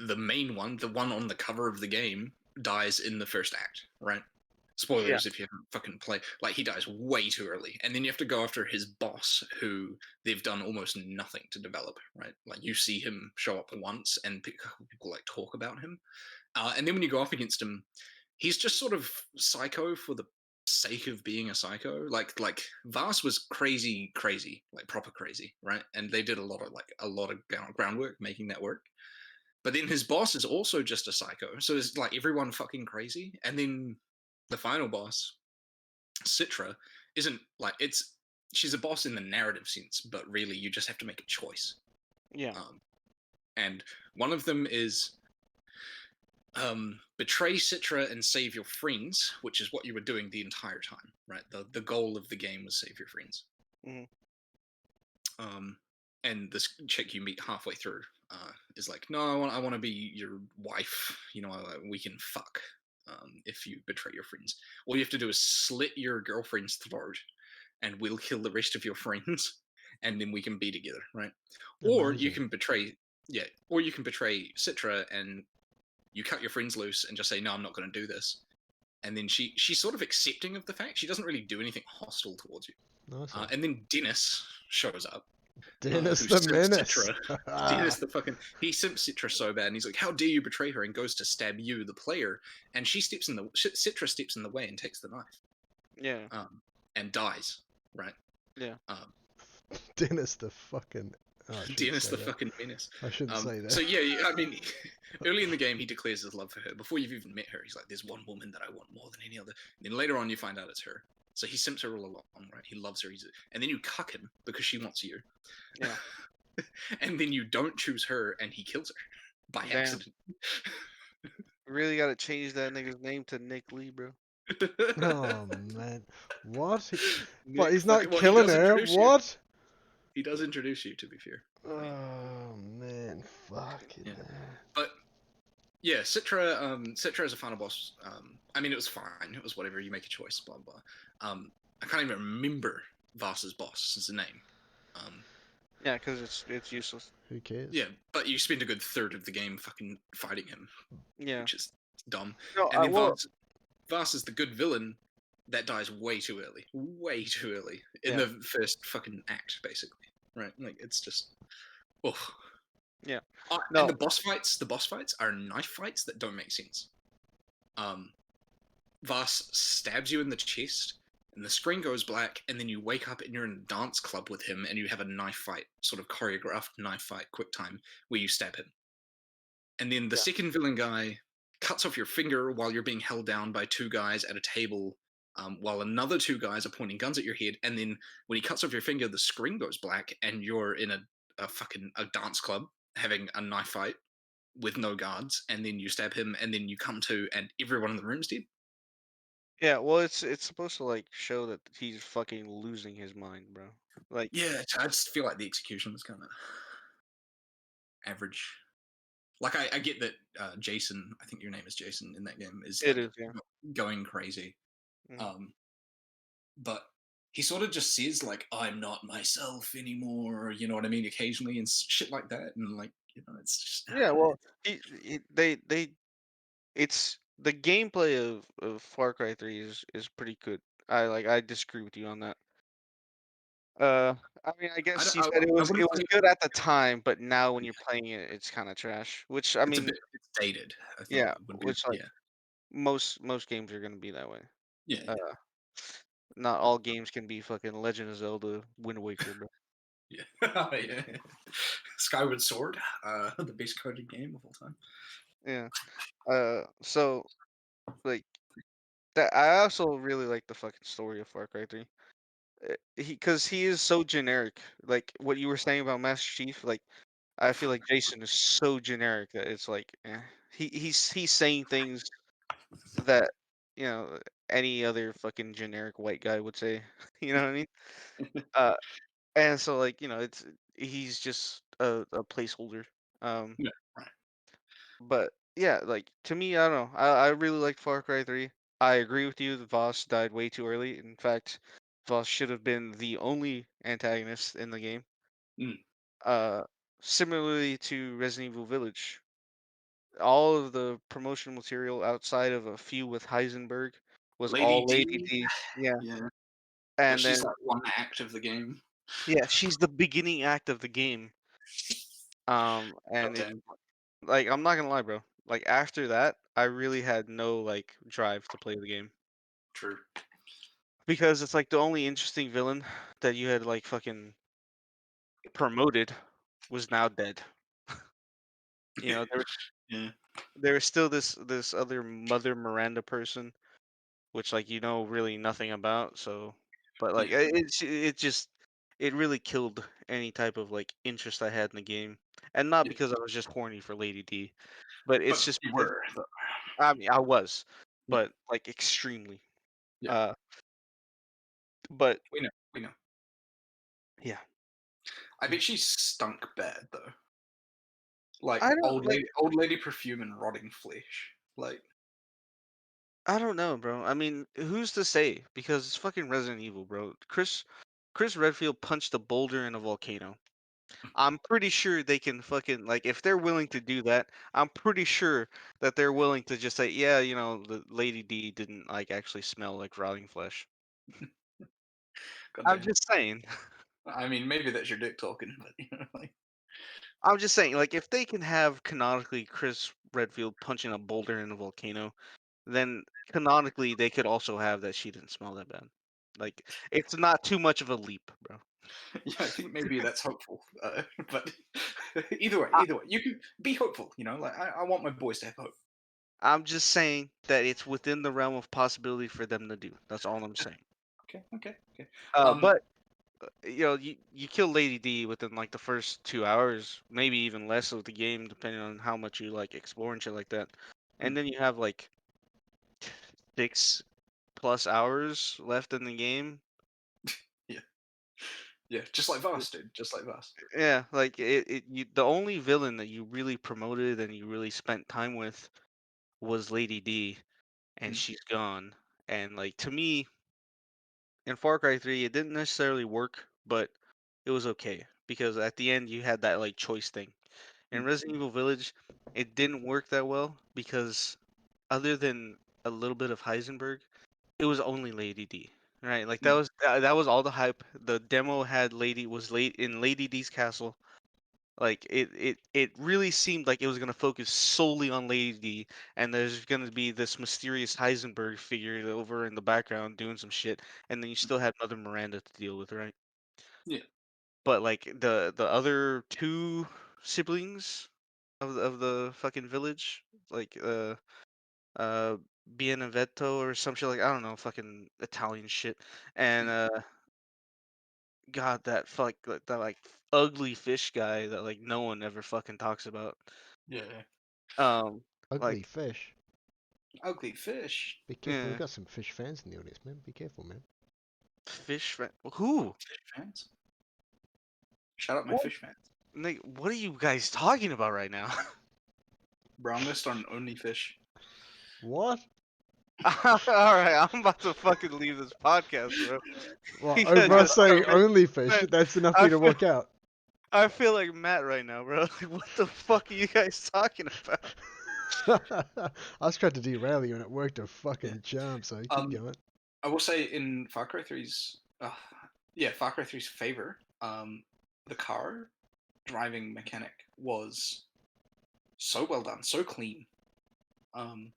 S1: the main one, the one on the cover of the game, dies in the first act, right? Spoilers if you haven't fucking played. Like, he dies way too early. And then you have to go after his boss, who they've done almost nothing to develop, right? Like, you see him show up once, and people like, talk about him. And then when you go up against him, he's just sort of psycho for the sake of being a psycho. Like Vaas was crazy, like proper crazy, right? And they did a lot of groundwork making that work. But then his boss is also just a psycho. So it's like everyone fucking crazy. And then the final boss, Citra, isn't like she's a boss in the narrative sense, but really you just have to make a choice.
S3: Yeah.
S1: And one of them is betray Citra and save your friends, which is what you were doing the entire time, right? The goal of the game was save your friends. And this chick you meet halfway through is like, no, I want to be your wife. You know, we can fuck if you betray your friends. All you have to do is slit your girlfriend's throat, and we'll kill the rest of your friends, and then we can be together, right?
S2: Amazing.
S1: Or you can betray Citra and you cut your friends loose and just say, no, I'm not going to do this. And then she's sort of accepting of the fact. She doesn't really do anything hostile towards you.
S2: Nice.
S1: And then Dennis shows up.
S2: Dennis the Menace.
S1: Dennis the fucking... He simps Citra so bad, and he's like, how dare you betray her, and goes to stab you, the player. And Citra steps in the way and takes the knife.
S3: Yeah.
S1: And dies, right?
S3: Yeah.
S2: Dennis the fucking...
S1: Dennis the fucking Menace.
S2: I shouldn't say that.
S1: So yeah, I mean, early in the game he declares his love for her. Before you've even met her, he's like, there's one woman that I want more than any other. And then later on you find out it's her. So he simps her all along, right? He loves her. And then you cuck him because she wants you.
S3: Yeah.
S1: And then you don't choose her, and he kills her by accident.
S3: Really got to change that nigga's name to Nick Lee, bro.
S2: Oh man, what? But he's not killing her. What?
S1: He does introduce you, to be fair.
S2: Oh man, fuck it.
S1: Yeah. But yeah, Citra as a final boss. I mean, it was fine. It was whatever. You make a choice. Blah blah. I can't even remember Vaas's boss's name.
S3: Yeah, because it's useless.
S2: Who cares?
S1: Yeah, but you spend a good third of the game fucking fighting him.
S3: Yeah.
S1: Which is dumb.
S3: No,
S1: and then Vaas is the good villain, that dies way too early, in
S3: Yeah.
S1: the first fucking act, basically. Right? Like it's just, oh.
S3: Yeah.
S1: And
S3: No.
S1: the boss fights are knife fights that don't make sense. Vas stabs you in the chest, and the screen goes black, and then you wake up and you're in a dance club with him, and you have a knife fight, sort of choreographed knife fight, quick time, where you stab him. And then the
S3: Yeah.
S1: second villain guy cuts off your finger while you're being held down by two guys at a table, while another two guys are pointing guns at your head. And then when he cuts off your finger, the screen goes black, and you're in a dance club having a knife fight with no guards. And then you stab him, and then you come to, and everyone in the room's dead.
S3: Yeah. Well, it's supposed to like show that he's fucking losing his mind, bro. Like
S1: Yeah, I just feel like the execution was kind of average. Like I get that Jason, I think your name is Jason in that game, is
S3: it
S1: like
S3: is. Yeah.
S1: going crazy.
S3: Mhm.
S1: But he sort of just says like, "I'm not myself anymore," you know what I mean, occasionally and shit like that, and like, you know, it's just
S3: Yeah. Well, they it's the gameplay of Far Cry 3 is pretty good. I disagree with you on that. I mean, I
S1: I
S3: guess
S1: don't,
S3: you said
S1: I
S3: it
S1: wouldn't
S3: was
S1: say
S3: good at the time, but now when you're playing it, it's kind of trash. Which I
S1: it's a
S3: mean,
S1: bit it's dated. I think
S3: yeah,
S1: would be
S3: which like
S1: yeah
S3: most games are gonna be that way.
S1: yeah
S3: Uh, Not all games can be fucking Legend of Zelda, Wind Waker, bro.
S1: yeah yeah. Skyward Sword, the best coded game of all time.
S3: Yeah. So like that, I also really like the fucking story of Far Cry 3. Because he is so generic. Like what you were saying about Master Chief, like I feel like Jason is so generic that it's like he's saying things that you know any other fucking generic white guy would say. You know what I mean? Uh, and so like it's he's just a placeholder. Um,
S1: Yeah, right.
S3: but yeah, like to me, I don't know. I really like Far Cry 3. I agree with you. The Voss died way too early. In fact, Voss should have been the only antagonist in the game.
S1: Mm.
S3: Uh, Similarly to Resident Evil Village, all of the promotional material outside of a few with Heisenberg was
S1: Lady
S3: all Lady
S1: D,
S3: D. Yeah,
S1: yeah, but
S3: and
S1: she's
S3: then
S1: like one act of the game.
S3: yeah, she's the beginning act of the game.
S1: God
S3: And it
S1: damn,
S3: like I'm not gonna lie, bro. Like after that, I really had no like drive to play the game
S1: true.
S3: because it's like the only interesting villain that you had like fucking promoted was now dead. You know,
S1: Yeah,
S3: there was still this other Mother Miranda person which like really nothing about. So, but like
S1: yeah,
S3: it just it really killed any type of like interest I had in the game, and not
S1: yeah.
S3: because I was just horny for Lady D, but
S1: But
S3: it's just
S1: you were, but,
S3: I mean I was,
S1: yeah,
S3: but like extremely.
S1: yeah.
S3: Uh, but
S1: We know, we know.
S3: yeah,
S1: I bet she stunk bad though. Like
S3: I don't like
S1: old lady perfume and rotting flesh. Like,
S3: I don't know, bro. I mean, who's to say? Because it's fucking Resident Evil, bro. Chris Redfield punched a boulder in a volcano. I'm pretty sure they can fucking like if they're willing to do that, I'm pretty sure that they're willing to just say, yeah, the Lady D didn't like actually smell like rotting flesh. I'm
S1: goddamn.
S3: just saying.
S1: I mean, maybe that's your dick talking, but you know, like,
S3: I'm just saying, like if they can have canonically Chris Redfield punching a boulder in a volcano, then canonically they could also have that she didn't smell that bad. Like it's not too much of a leap, bro.
S1: yeah, I think maybe that's hopeful. But
S3: I,
S1: either way, you can be hopeful. You know, like I want my boys to have hope.
S3: I'm just saying that it's within the realm of possibility for them to do. That's all I'm saying.
S1: Okay, okay, okay.
S3: But you kill Lady D within like the first 2 hours, maybe even less of the game, depending on how much you like explore and shit like that.
S1: hmm,
S3: And then you have like 6+ hours left in the game.
S1: yeah, yeah, just like Vast, dude. Just like Vast.
S3: Yeah, like the only villain that you really promoted and you really spent time with was Lady D, and
S1: Hmm,
S3: she's gone. And like to me, in Far Cry 3, it didn't necessarily work, but it was okay because at the end you had that like choice thing. In
S1: hmm,
S3: Resident Evil Village, it didn't work that well because other than a little bit of Heisenberg, it was only Lady D, right? Like
S1: Mm.
S3: that was all the hype. The demo had was late in Lady D's castle. Like it really seemed like it was gonna focus solely on Lady D, and there's gonna be this mysterious Heisenberg figure over in the background doing some shit, and then you still had Mother Miranda to deal with, right?
S1: Yeah.
S3: But like the other two siblings of the fucking village, like uh Bienaveto or some shit, like I don't know, fucking Italian shit, and God, that like ugly fish guy that like no one ever fucking talks about.
S1: Yeah.
S3: Um,
S2: Ugly
S3: like
S2: fish.
S1: Ugly fish.
S2: Be careful. We've
S3: yeah,
S2: got some fish fans in the audience, man. Be careful, man.
S3: who?
S1: Fish fans. Shout out my
S3: What?
S1: fish fans.
S3: Like, what are you guys talking about right now?
S1: Bro, I'm gonna start an only fish.
S2: What?
S3: All right, I'm about to fucking leave this podcast, bro.
S2: Well,
S3: You guys
S2: over us
S3: just
S2: saying
S3: started.
S2: only fish, that's enough for
S3: I
S2: you to
S3: feel,
S2: walk out.
S3: I feel like Matt right now, bro. Like, what the fuck are you guys talking about?
S2: I was trying to derail you and it worked a
S1: Yeah.
S2: fucking charm, so keep going.
S1: I will say in Far Cry 3's, Far Cry 3's favor, the car driving mechanic was so well done, so clean. Um,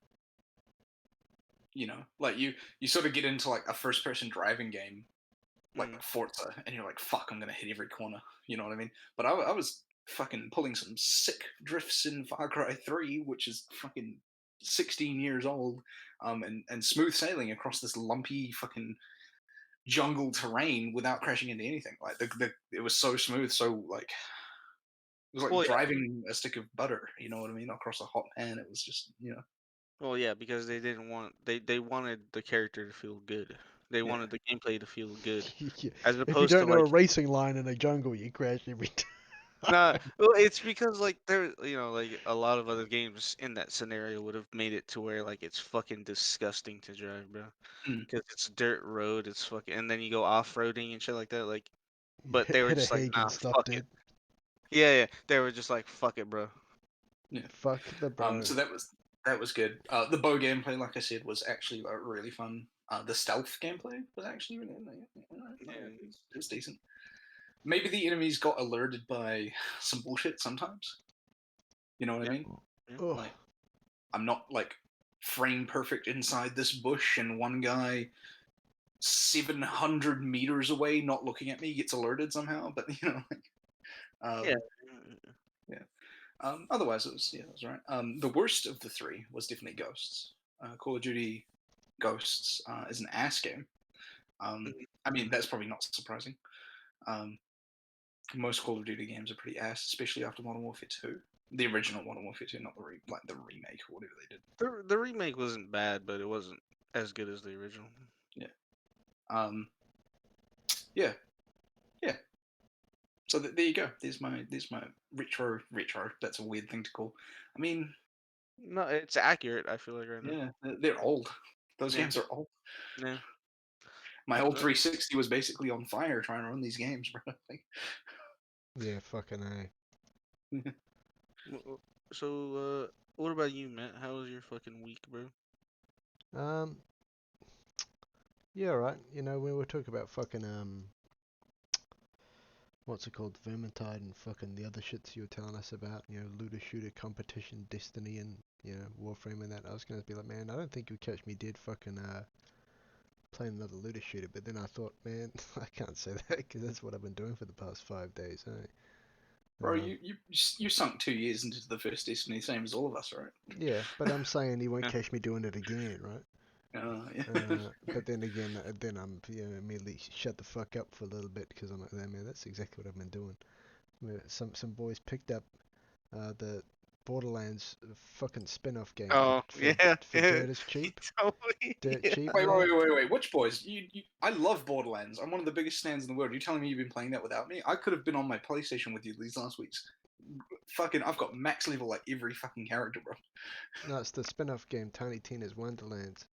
S1: like you sort of get into like a first person driving game like
S3: Mm.
S1: Forza, and you're like, fuck, I'm gonna hit every corner. You know what I mean? But I was fucking pulling some sick drifts in Far Cry 3, which is fucking 16 years old, and smooth sailing across this lumpy fucking jungle terrain without crashing into anything. Like it was so smooth, so like it was like
S3: Well, yeah.
S1: driving a stick of butter. You know what I mean? Across a hot pan. It was just
S3: Well, yeah, because they didn't want they wanted the character to feel good. They
S1: yeah.
S3: wanted the gameplay to feel good, as
S2: If you
S3: opposed to
S2: don't know a
S3: like
S2: racing line in a jungle, you crash every
S3: nah.
S2: time.
S3: Well, it's because like there, like a lot of other games in that scenario would have made it to where like it's fucking disgusting to drive, bro.
S1: Mm.
S3: Because it's dirt road, it's fucking, and then you go off roading and shit like that. Like,
S2: You
S3: but they were
S2: hit a
S3: just like,
S2: Hague
S3: nah,
S2: and stuff,
S3: fuck it.
S2: dude.
S3: Yeah, yeah. They were just like, fuck it, bro.
S1: Yeah.
S2: Fuck the bro.
S1: So that was good. The bow gameplay, like I said, was actually like, really fun. The stealth gameplay was actually really it was decent. Maybe the enemies got alerted by some bullshit sometimes. You know what I
S3: Yeah,
S1: mean?
S3: yeah.
S2: Oh,
S1: Like I'm not like frame perfect inside this bush, and one guy 700 meters away, not looking at me, gets alerted somehow. But
S3: Yeah.
S1: yeah. Otherwise, it was right. The worst of the three was definitely Ghosts. Call of Duty Ghosts is an ass game.
S3: Mhm.
S1: I mean, that's probably not surprising. Um, most Call of Duty games are pretty ass, especially after Modern Warfare 2. The original Modern Warfare 2, not the remake or whatever they did.
S3: The remake wasn't bad, but it wasn't as good as the original.
S1: Yeah. Um, yeah. Yeah. So there you go. There's my retro. That's a weird thing to call. I mean,
S3: No, it's accurate. I feel like right now.
S1: yeah, they're old. Those
S3: Yeah,
S1: games are old.
S3: yeah.
S1: My
S3: That's
S1: old
S3: it.
S1: 360 was basically on fire trying to run these games, bro.
S2: yeah, fucking A.
S3: So, what about you, Matt? How was your fucking week, bro?
S2: Um, yeah, right. You know, we were talking about fucking, what's it called? Vermintide and fucking the other shits you were telling us about, you know, looter shooter competition, Destiny and, you know, Warframe and that. I was gonna be like, man, I don't think you'll catch me dead fucking, playing another looter shooter, but then I thought, man, I can't say that because that's what I've been doing for the past 5 days.
S1: Bro, you sunk 2 years into the first Destiny, same as all of us, right?
S2: Yeah, but I'm saying he won't
S3: Yeah,
S2: catch me doing it again, right?
S1: Yeah.
S2: But then again, then I'm immediately shut the fuck up for a little bit because I'm like, man, that's exactly what I've been doing. Some boys picked up the Borderlands fucking spin-off game
S3: oh, yeah,
S2: for
S3: yeah.
S2: dirt is cheap,
S3: Totally.
S2: dirt
S3: Yeah.
S2: cheap,
S1: Wait,
S2: mate.
S1: wait, wait, wait. Which boys? I love Borderlands. I'm one of the biggest fans in the world. You're telling me you've been playing that without me? I could have been on my PlayStation with you these last weeks. Fucking, I've got max level like every fucking character, bro.
S2: No, it's the spin-off game, Tiny Tina's Wonderlands.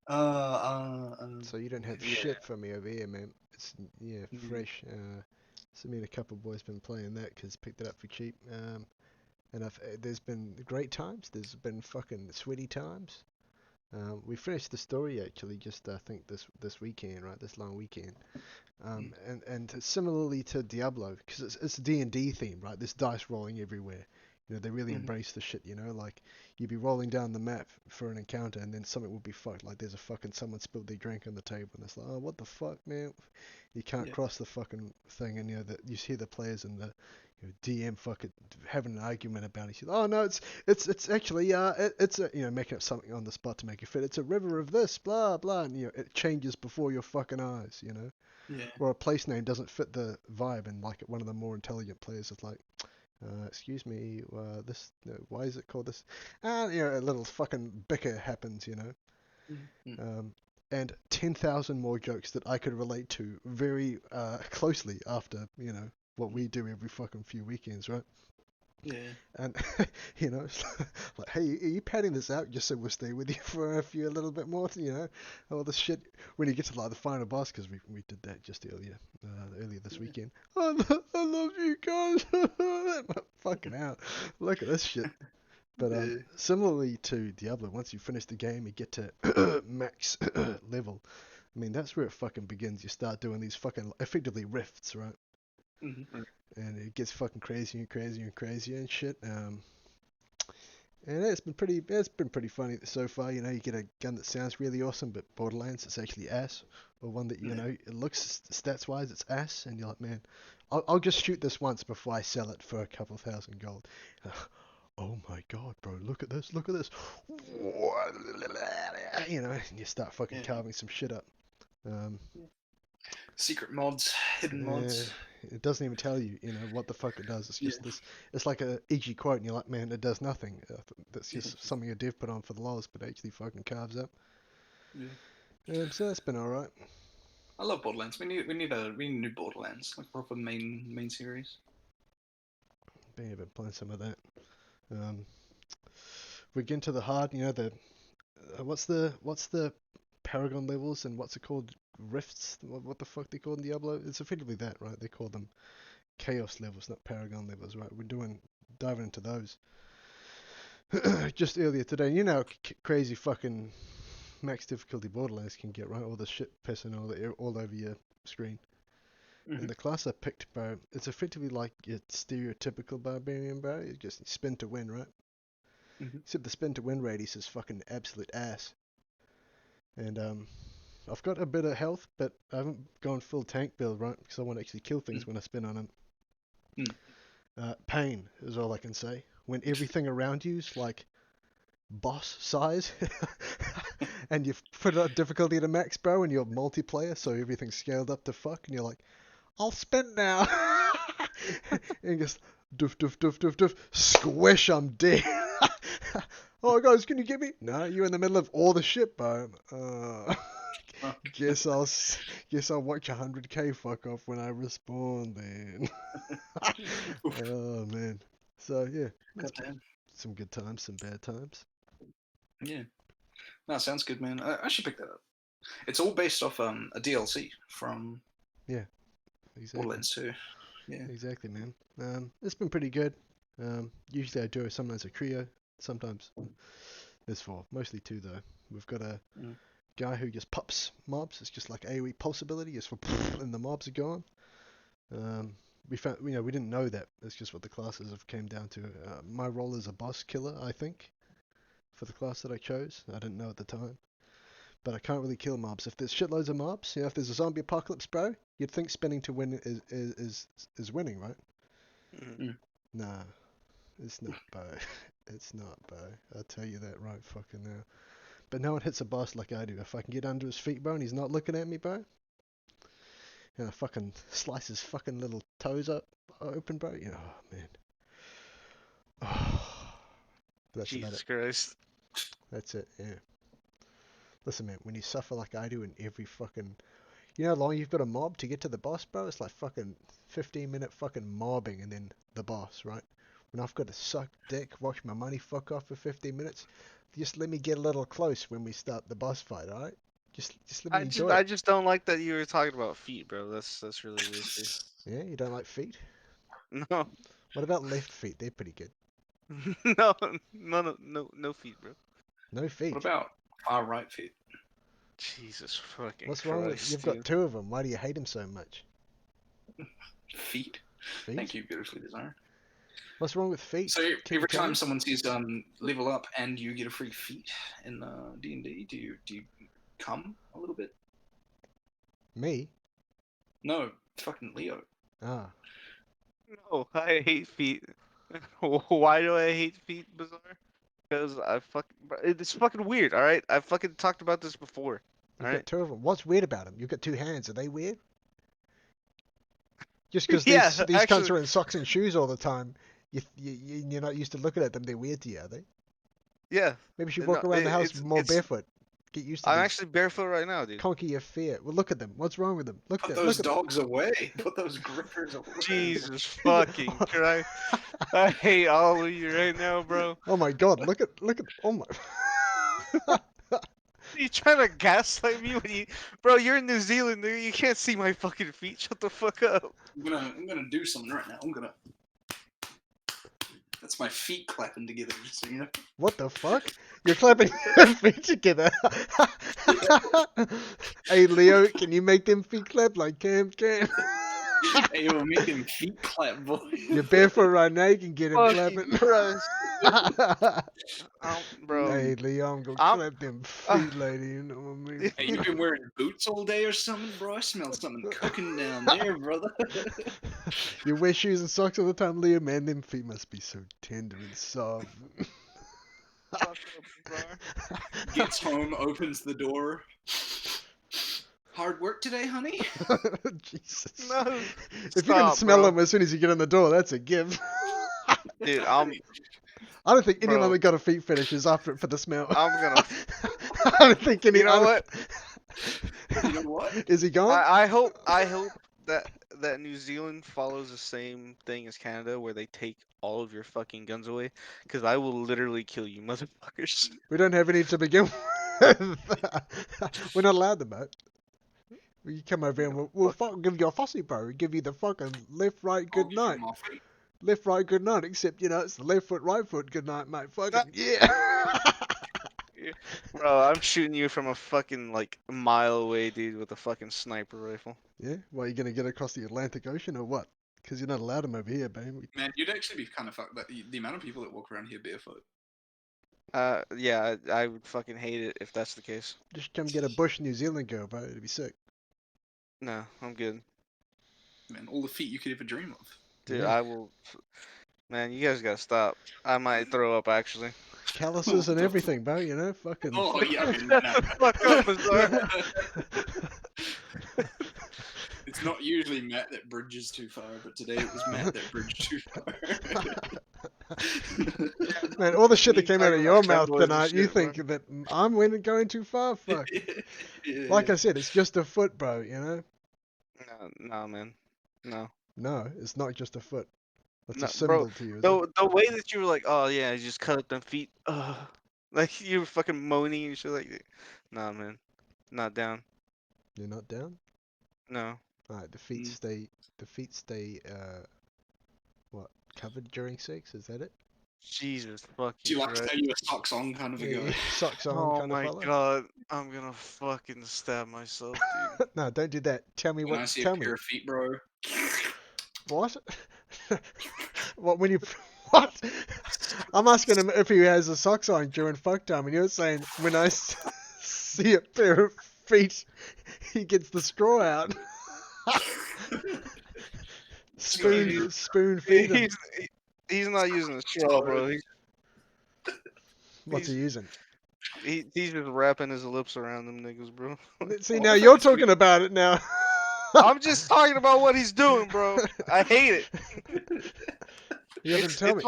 S2: So you don't have
S3: Yeah.
S2: shit from me over here, man. It's
S1: Mhm.
S2: fresh. So me and a couple of boys been playing that because picked it up for cheap. And there's been great times. There's been fucking sweaty times. We finished the story actually just I think this weekend, right? This long weekend. And similarly to Diablo, because it's D&D theme, right? There's dice rolling everywhere. You know, they really embrace the shit, you know, like you'd be rolling down the map for an encounter and then something would be fucked. Like there's a fucking someone spilled their drink on the table and it's like, oh, what the fuck, man? You can't cross the fucking thing, and you know that you see the players and the DM fucking having an argument about it. She's, oh no, it's actually it's a, you know, making up something on the spot to make it fit. It's a river of this, blah blah, and you know it changes before your fucking eyes, you know.
S1: Yeah.
S2: Or a place name doesn't fit the vibe, and like one of the more intelligent players is like, excuse me, this, why is it called this? And you know, a little fucking bicker happens, you know. And 10,000 more jokes that I could relate to very closely after, you know, what we do every fucking few weekends, right?
S1: Yeah.
S2: And you know, it's like, hey, are you padding this out just so we'll stay with you for a little bit more? You know, all this shit. When you get to like the final boss, because we did that just earlier this weekend. Oh, I love you guys. Fucking hell, look at this shit. But similarly to Diablo, once you finish the game, you get to max level. I mean, that's where it fucking begins. You start doing these fucking effectively rifts, right? And it gets fucking crazier and crazier and crazier and shit. And it's been pretty funny so far. You know, you get a gun that sounds really awesome, but Borderlands it's actually ass, or one that you know it looks stats wise it's ass, and you're like, man, I'll just shoot this once before I sell it for a couple thousand gold. Oh my god, bro, look at this, you know, and you start fucking carving some shit up.
S1: Secret mods, hidden mods.
S2: It doesn't even tell you, you know, what the fuck it does. It's just this. It's like a edgy quote, and you're like, man, it does nothing. That's just something a dev put on for the lols, but actually fucking carves up. So that's been all right.
S1: I love Borderlands. We need new Borderlands, like proper main series.
S2: Been playing some of that. We get into the hard, you know, the what's the Paragon levels and what's it called, rifts? What the fuck they called in Diablo? It's effectively that, right? They call them Chaos levels, not Paragon levels, right? We're diving into those just earlier today. You know, crazy fucking max difficulty Borderlands can get, right? All the shit pissing all over your screen. And the class I picked, bro, it's effectively like your stereotypical barbarian, bro. You just spin to win, right? Except the spin to win radius is fucking absolute ass. And I've got a bit of health, but I haven't gone full tank build, right? Because I want to actually kill things when I spin on them. Pain is all I can say. When everything around you's like boss size, and you've put it difficulty to max, bro, and you're multiplayer, so everything's scaled up to fuck, and you're like, I'll spin now. And just doof doof doof doof doof, squish, I'm dead. Oh guys, can you get me? No, you're in the middle of all the shit, bro. Guess I'll watch 100k fuck off when I respawn then. Oh man. So yeah, some good times, some bad times.
S1: Yeah. No, sounds good, man. I should pick that up. It's all based off a DLC from
S2: Exactly.
S1: Borderlands 2. Yeah.
S2: Exactly, man. It's been pretty good. Usually I do sometimes a trio, sometimes there's four, mostly two though. We've got a guy who just pops mobs. It's just like AoE pulse ability, just for and the mobs are gone. We found, we didn't know that. It's just what the classes have came down to. My role is a boss killer, I think, for the class that I chose. I didn't know at the time. But I can't really kill mobs. If there's shitloads of mobs, if there's a zombie apocalypse, bro, you'd think spinning to win is winning, right? Nah, it's not, bro. It's not, bro. I'll tell you that right fucking now. But no one hits a boss like I do. If I can get under his feet, bro, and he's not looking at me, bro, and I fucking slice his fucking little toes open, bro. Oh man. Oh, that's
S3: Jesus Christ.
S2: That's it. Yeah. Listen, man. When you suffer like I do in every fucking, you know how long you've got a mob to get to the boss, bro? It's like fucking 15-minute fucking mobbing and then the boss, right? When I've got to suck dick, watch my money fuck off for 15 minutes, just let me get a little close when we start the boss fight, alright? Just let me enjoy
S3: I
S2: it.
S3: just don't like that you were talking about feet, bro. That's really weird.
S2: Yeah, you don't like feet?
S3: No.
S2: What about left feet? They're pretty good.
S3: No feet, bro.
S2: No feet?
S1: Far right feet.
S3: Jesus fucking
S2: What's wrong with?
S3: Christ,
S2: You've
S3: dude.
S2: got two of them. Why do you hate them so much?
S1: Feet.
S2: Feet?
S1: Thank you, beautifully designed.
S2: What's wrong with feet?
S1: So
S2: Keep
S1: every
S2: your
S1: time
S2: toes?
S1: someone says level up and you get a free feet in D&D, do you come a little bit?
S2: Me?
S1: No, fucking Leo.
S2: Ah.
S3: No, I hate feet. Why do I hate feet, Bizarre? Because it's fucking weird, alright? I've fucking talked about this before.
S2: You've
S3: Alright?
S2: got two of them. What's weird about them? You've got two hands. Are they weird? Just because
S3: Yeah,
S2: these cunts
S3: actually,
S2: are in socks and shoes all the time, you're not used to looking at them. They're weird to you, are they?
S3: yeah.
S2: Maybe you should
S3: No,
S2: walk around the house more
S3: it's.
S2: barefoot. Get used to
S3: I'm
S2: these.
S3: actually barefoot right now, dude.
S2: Conquer your fear. Well, look at them. What's wrong with them? Look
S1: Put
S2: at them.
S1: those
S2: Look at them.
S1: dogs away. Put those grippers away.
S3: Jesus fucking Christ. I hate all of you right now, bro.
S2: Oh my God! Look at. Oh my.
S3: You trying to gaslight me when you, bro? You're in New Zealand, dude. You can't see my fucking feet. Shut the fuck up.
S1: I'm gonna do something right now. That's my feet clapping together, just so you know.
S2: What the fuck? You're clapping your feet together. Hey Leo, can you make them feet clap like Cam can?
S1: Hey, we'll make them feet clap, boy.
S2: You're barefoot right now. You can get him
S3: Fucking
S2: clapping.
S3: Christ. Bro.
S2: Hey Leo, I'm gonna
S3: I'm-
S2: clap them feet, lady. You know what I mean?
S1: Hey, you been wearing boots all day or something, bro? I smell something cooking down there, brother.
S2: You wear shoes and socks all the time, Leo. Man, them feet must be so tender and soft.
S3: Fuck up, Bizarre.
S1: Gets home, opens the door. Hard work today, honey?
S2: Jesus.
S3: No.
S2: If you can
S3: Stop,
S2: smell
S3: bro.
S2: them as soon as you get in the door, that's a gift.
S3: Dude,
S2: I don't think anyone
S3: Bro.
S2: that got a feet fetish is after it for the smell.
S3: I'm gonna.
S2: I don't think any.
S3: You know what?
S1: You know what?
S2: Is he gone?
S3: I hope that New Zealand follows the same thing as Canada, where they take all of your fucking guns away, because I will literally kill you, motherfuckers.
S2: We don't have any to begin with. We're not allowed them, mate. You come over here and we'll give you a fussy, bro. We'll give you the fucking left, right,
S1: I'll
S2: good
S1: give you
S2: night.
S1: my feet.
S2: Left, right, good night. Except, it's the left foot, right foot, good night, mate. Fucking, yeah.
S3: Bro, I'm shooting you from a fucking like a mile away, dude, with a fucking sniper rifle.
S2: Yeah? Well, are you going to get across the Atlantic Ocean or what? Because you're not allowed them over here, baby.
S1: Man, you'd actually be kind of fucked. But the amount of people that walk around here barefoot.
S3: Yeah, I would fucking hate it if that's the case.
S2: Just come get a bush New Zealand girl, bro. It'd be sick.
S3: No, I'm good.
S1: Man, all the feet you could ever dream of.
S3: Dude,
S2: Yeah.
S3: I will. Man, you guys gotta stop. I might throw up actually.
S2: Calluses and everything, bro. Fucking.
S1: Oh, yeah. I mean,
S3: Shut the fuck up, Bizarre.
S1: It's not usually Matt that bridges too far, but today it was Matt that bridged too far.
S2: Man, all the shit that came out of
S3: Talking
S2: your
S3: about
S2: mouth
S3: femboys and
S2: tonight, you
S3: shit, bro.
S2: think that I'm going too far? Fuck.
S1: Yeah,
S2: Like
S1: yeah.
S2: I said, it's just a foot, bro,
S3: No, man. No.
S2: No, it's not just a foot. That's
S3: No,
S2: a symbol to you, isn't it?
S3: The way that you were like, oh yeah, you just cut up them feet. Like you were fucking moaning and shit like that. Nah, man. Not down.
S2: You're not down?
S3: No.
S2: Alright, the feet stay, what, covered during sex? Is that it?
S3: Jesus fucking
S1: Do you like to
S3: Christ.
S1: tell you a socks on kind of a
S2: Yeah,
S1: guy?
S2: socks on
S3: Oh
S2: kind of
S3: my
S2: fella?
S3: god. I'm gonna fucking stab myself, dude.
S2: No, don't do that. Tell me
S1: When I
S2: what,
S1: see a
S2: tell me.
S1: pair of feet, bro.
S2: What? What, when you, what? I'm asking him if he has the socks on during fuck time, and you're saying when I see a pair of feet, he gets the straw out. Spoon feed him.
S3: He's not using a straw, bro.
S2: What's he using?
S3: He's just wrapping his lips around them niggas, bro.
S2: See, now you're talking about it now.
S3: I'm just talking about what he's doing, bro. I hate it.
S2: You haven't told me.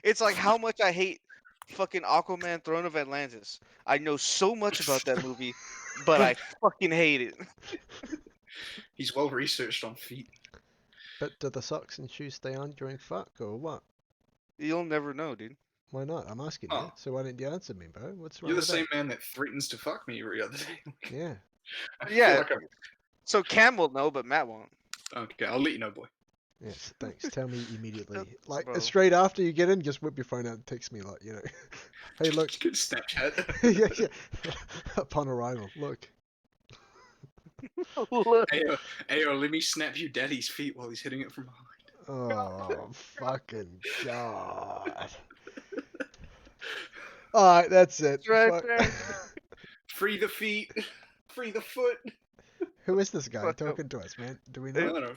S3: It's like how much I hate fucking Aquaman Throne of Atlantis. I know so much about that movie, but I fucking hate it.
S1: He's well researched on feet.
S2: But do the socks and shoes stay on during fuck or what?
S3: You'll never know, dude.
S2: Why not? I'm asking you.
S1: Oh.
S2: So why didn't you answer me, bro? What's wrong
S1: You're the
S2: with
S1: same man that threatens to fuck me every other day.
S2: that? Yeah.
S1: I feel
S3: Yeah.
S1: like
S3: So Cam will know, but Matt won't.
S1: Okay, I'll let you know, boy.
S2: Yes, thanks. Tell me immediately. Like
S3: Bro.
S2: straight after you get in, just whip your phone out and text me like, hey, look.
S1: Good Snapchat.
S2: Yeah, yeah. Upon arrival, look.
S3: Look.
S1: Ayo, let me snap you daddy's feet while he's hitting it from behind.
S2: Oh, fucking God. Alright, that's it.
S3: It's right
S2: Fuck.
S3: there.
S1: Free the feet. Free the foot.
S2: Who is this guy
S3: Fuck up.
S2: talking to us, man? Do we
S1: I
S2: know?
S1: don't know.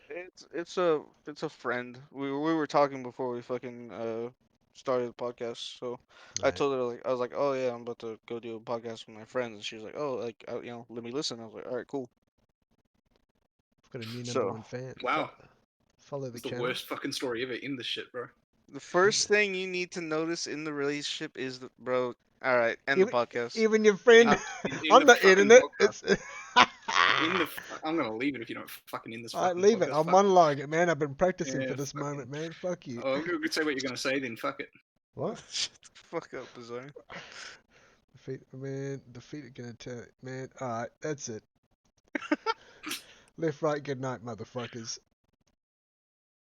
S1: Fucking...
S3: It's a friend. We were talking before we fucking started the podcast. So I
S2: Right.
S3: told her I was like, oh yeah, I'm about to go do a podcast with my friends, and she was like, oh, like let me listen. I was like, all right, cool.
S2: I've got a new number
S3: So
S2: one fan.
S1: Wow.
S2: Follow the
S1: It's the
S2: channel.
S1: worst fucking story ever in the shit, bro.
S3: the first thing you need to notice in the relationship is bro. All right, end the podcast.
S2: Even your friend.
S3: Uh,
S1: In
S2: I'm
S1: the
S2: not
S1: fucking
S2: ending it.
S1: podcast.
S2: It's.
S1: I'm gonna leave it if you don't fucking end this
S2: Alright,
S1: fucking
S2: leave it.
S1: podcast.
S2: I'll
S1: Fuck.
S2: monologue it, man. I've been practicing
S1: Yeah,
S2: for this
S1: fucking...
S2: moment, man. Fuck you.
S1: Oh, you could say what you're gonna say then. Fuck it.
S2: What?
S3: Shut the fuck up, Bizarre.
S2: The feet are gonna turn. Man, alright, that's it. Left, right, good night, motherfuckers.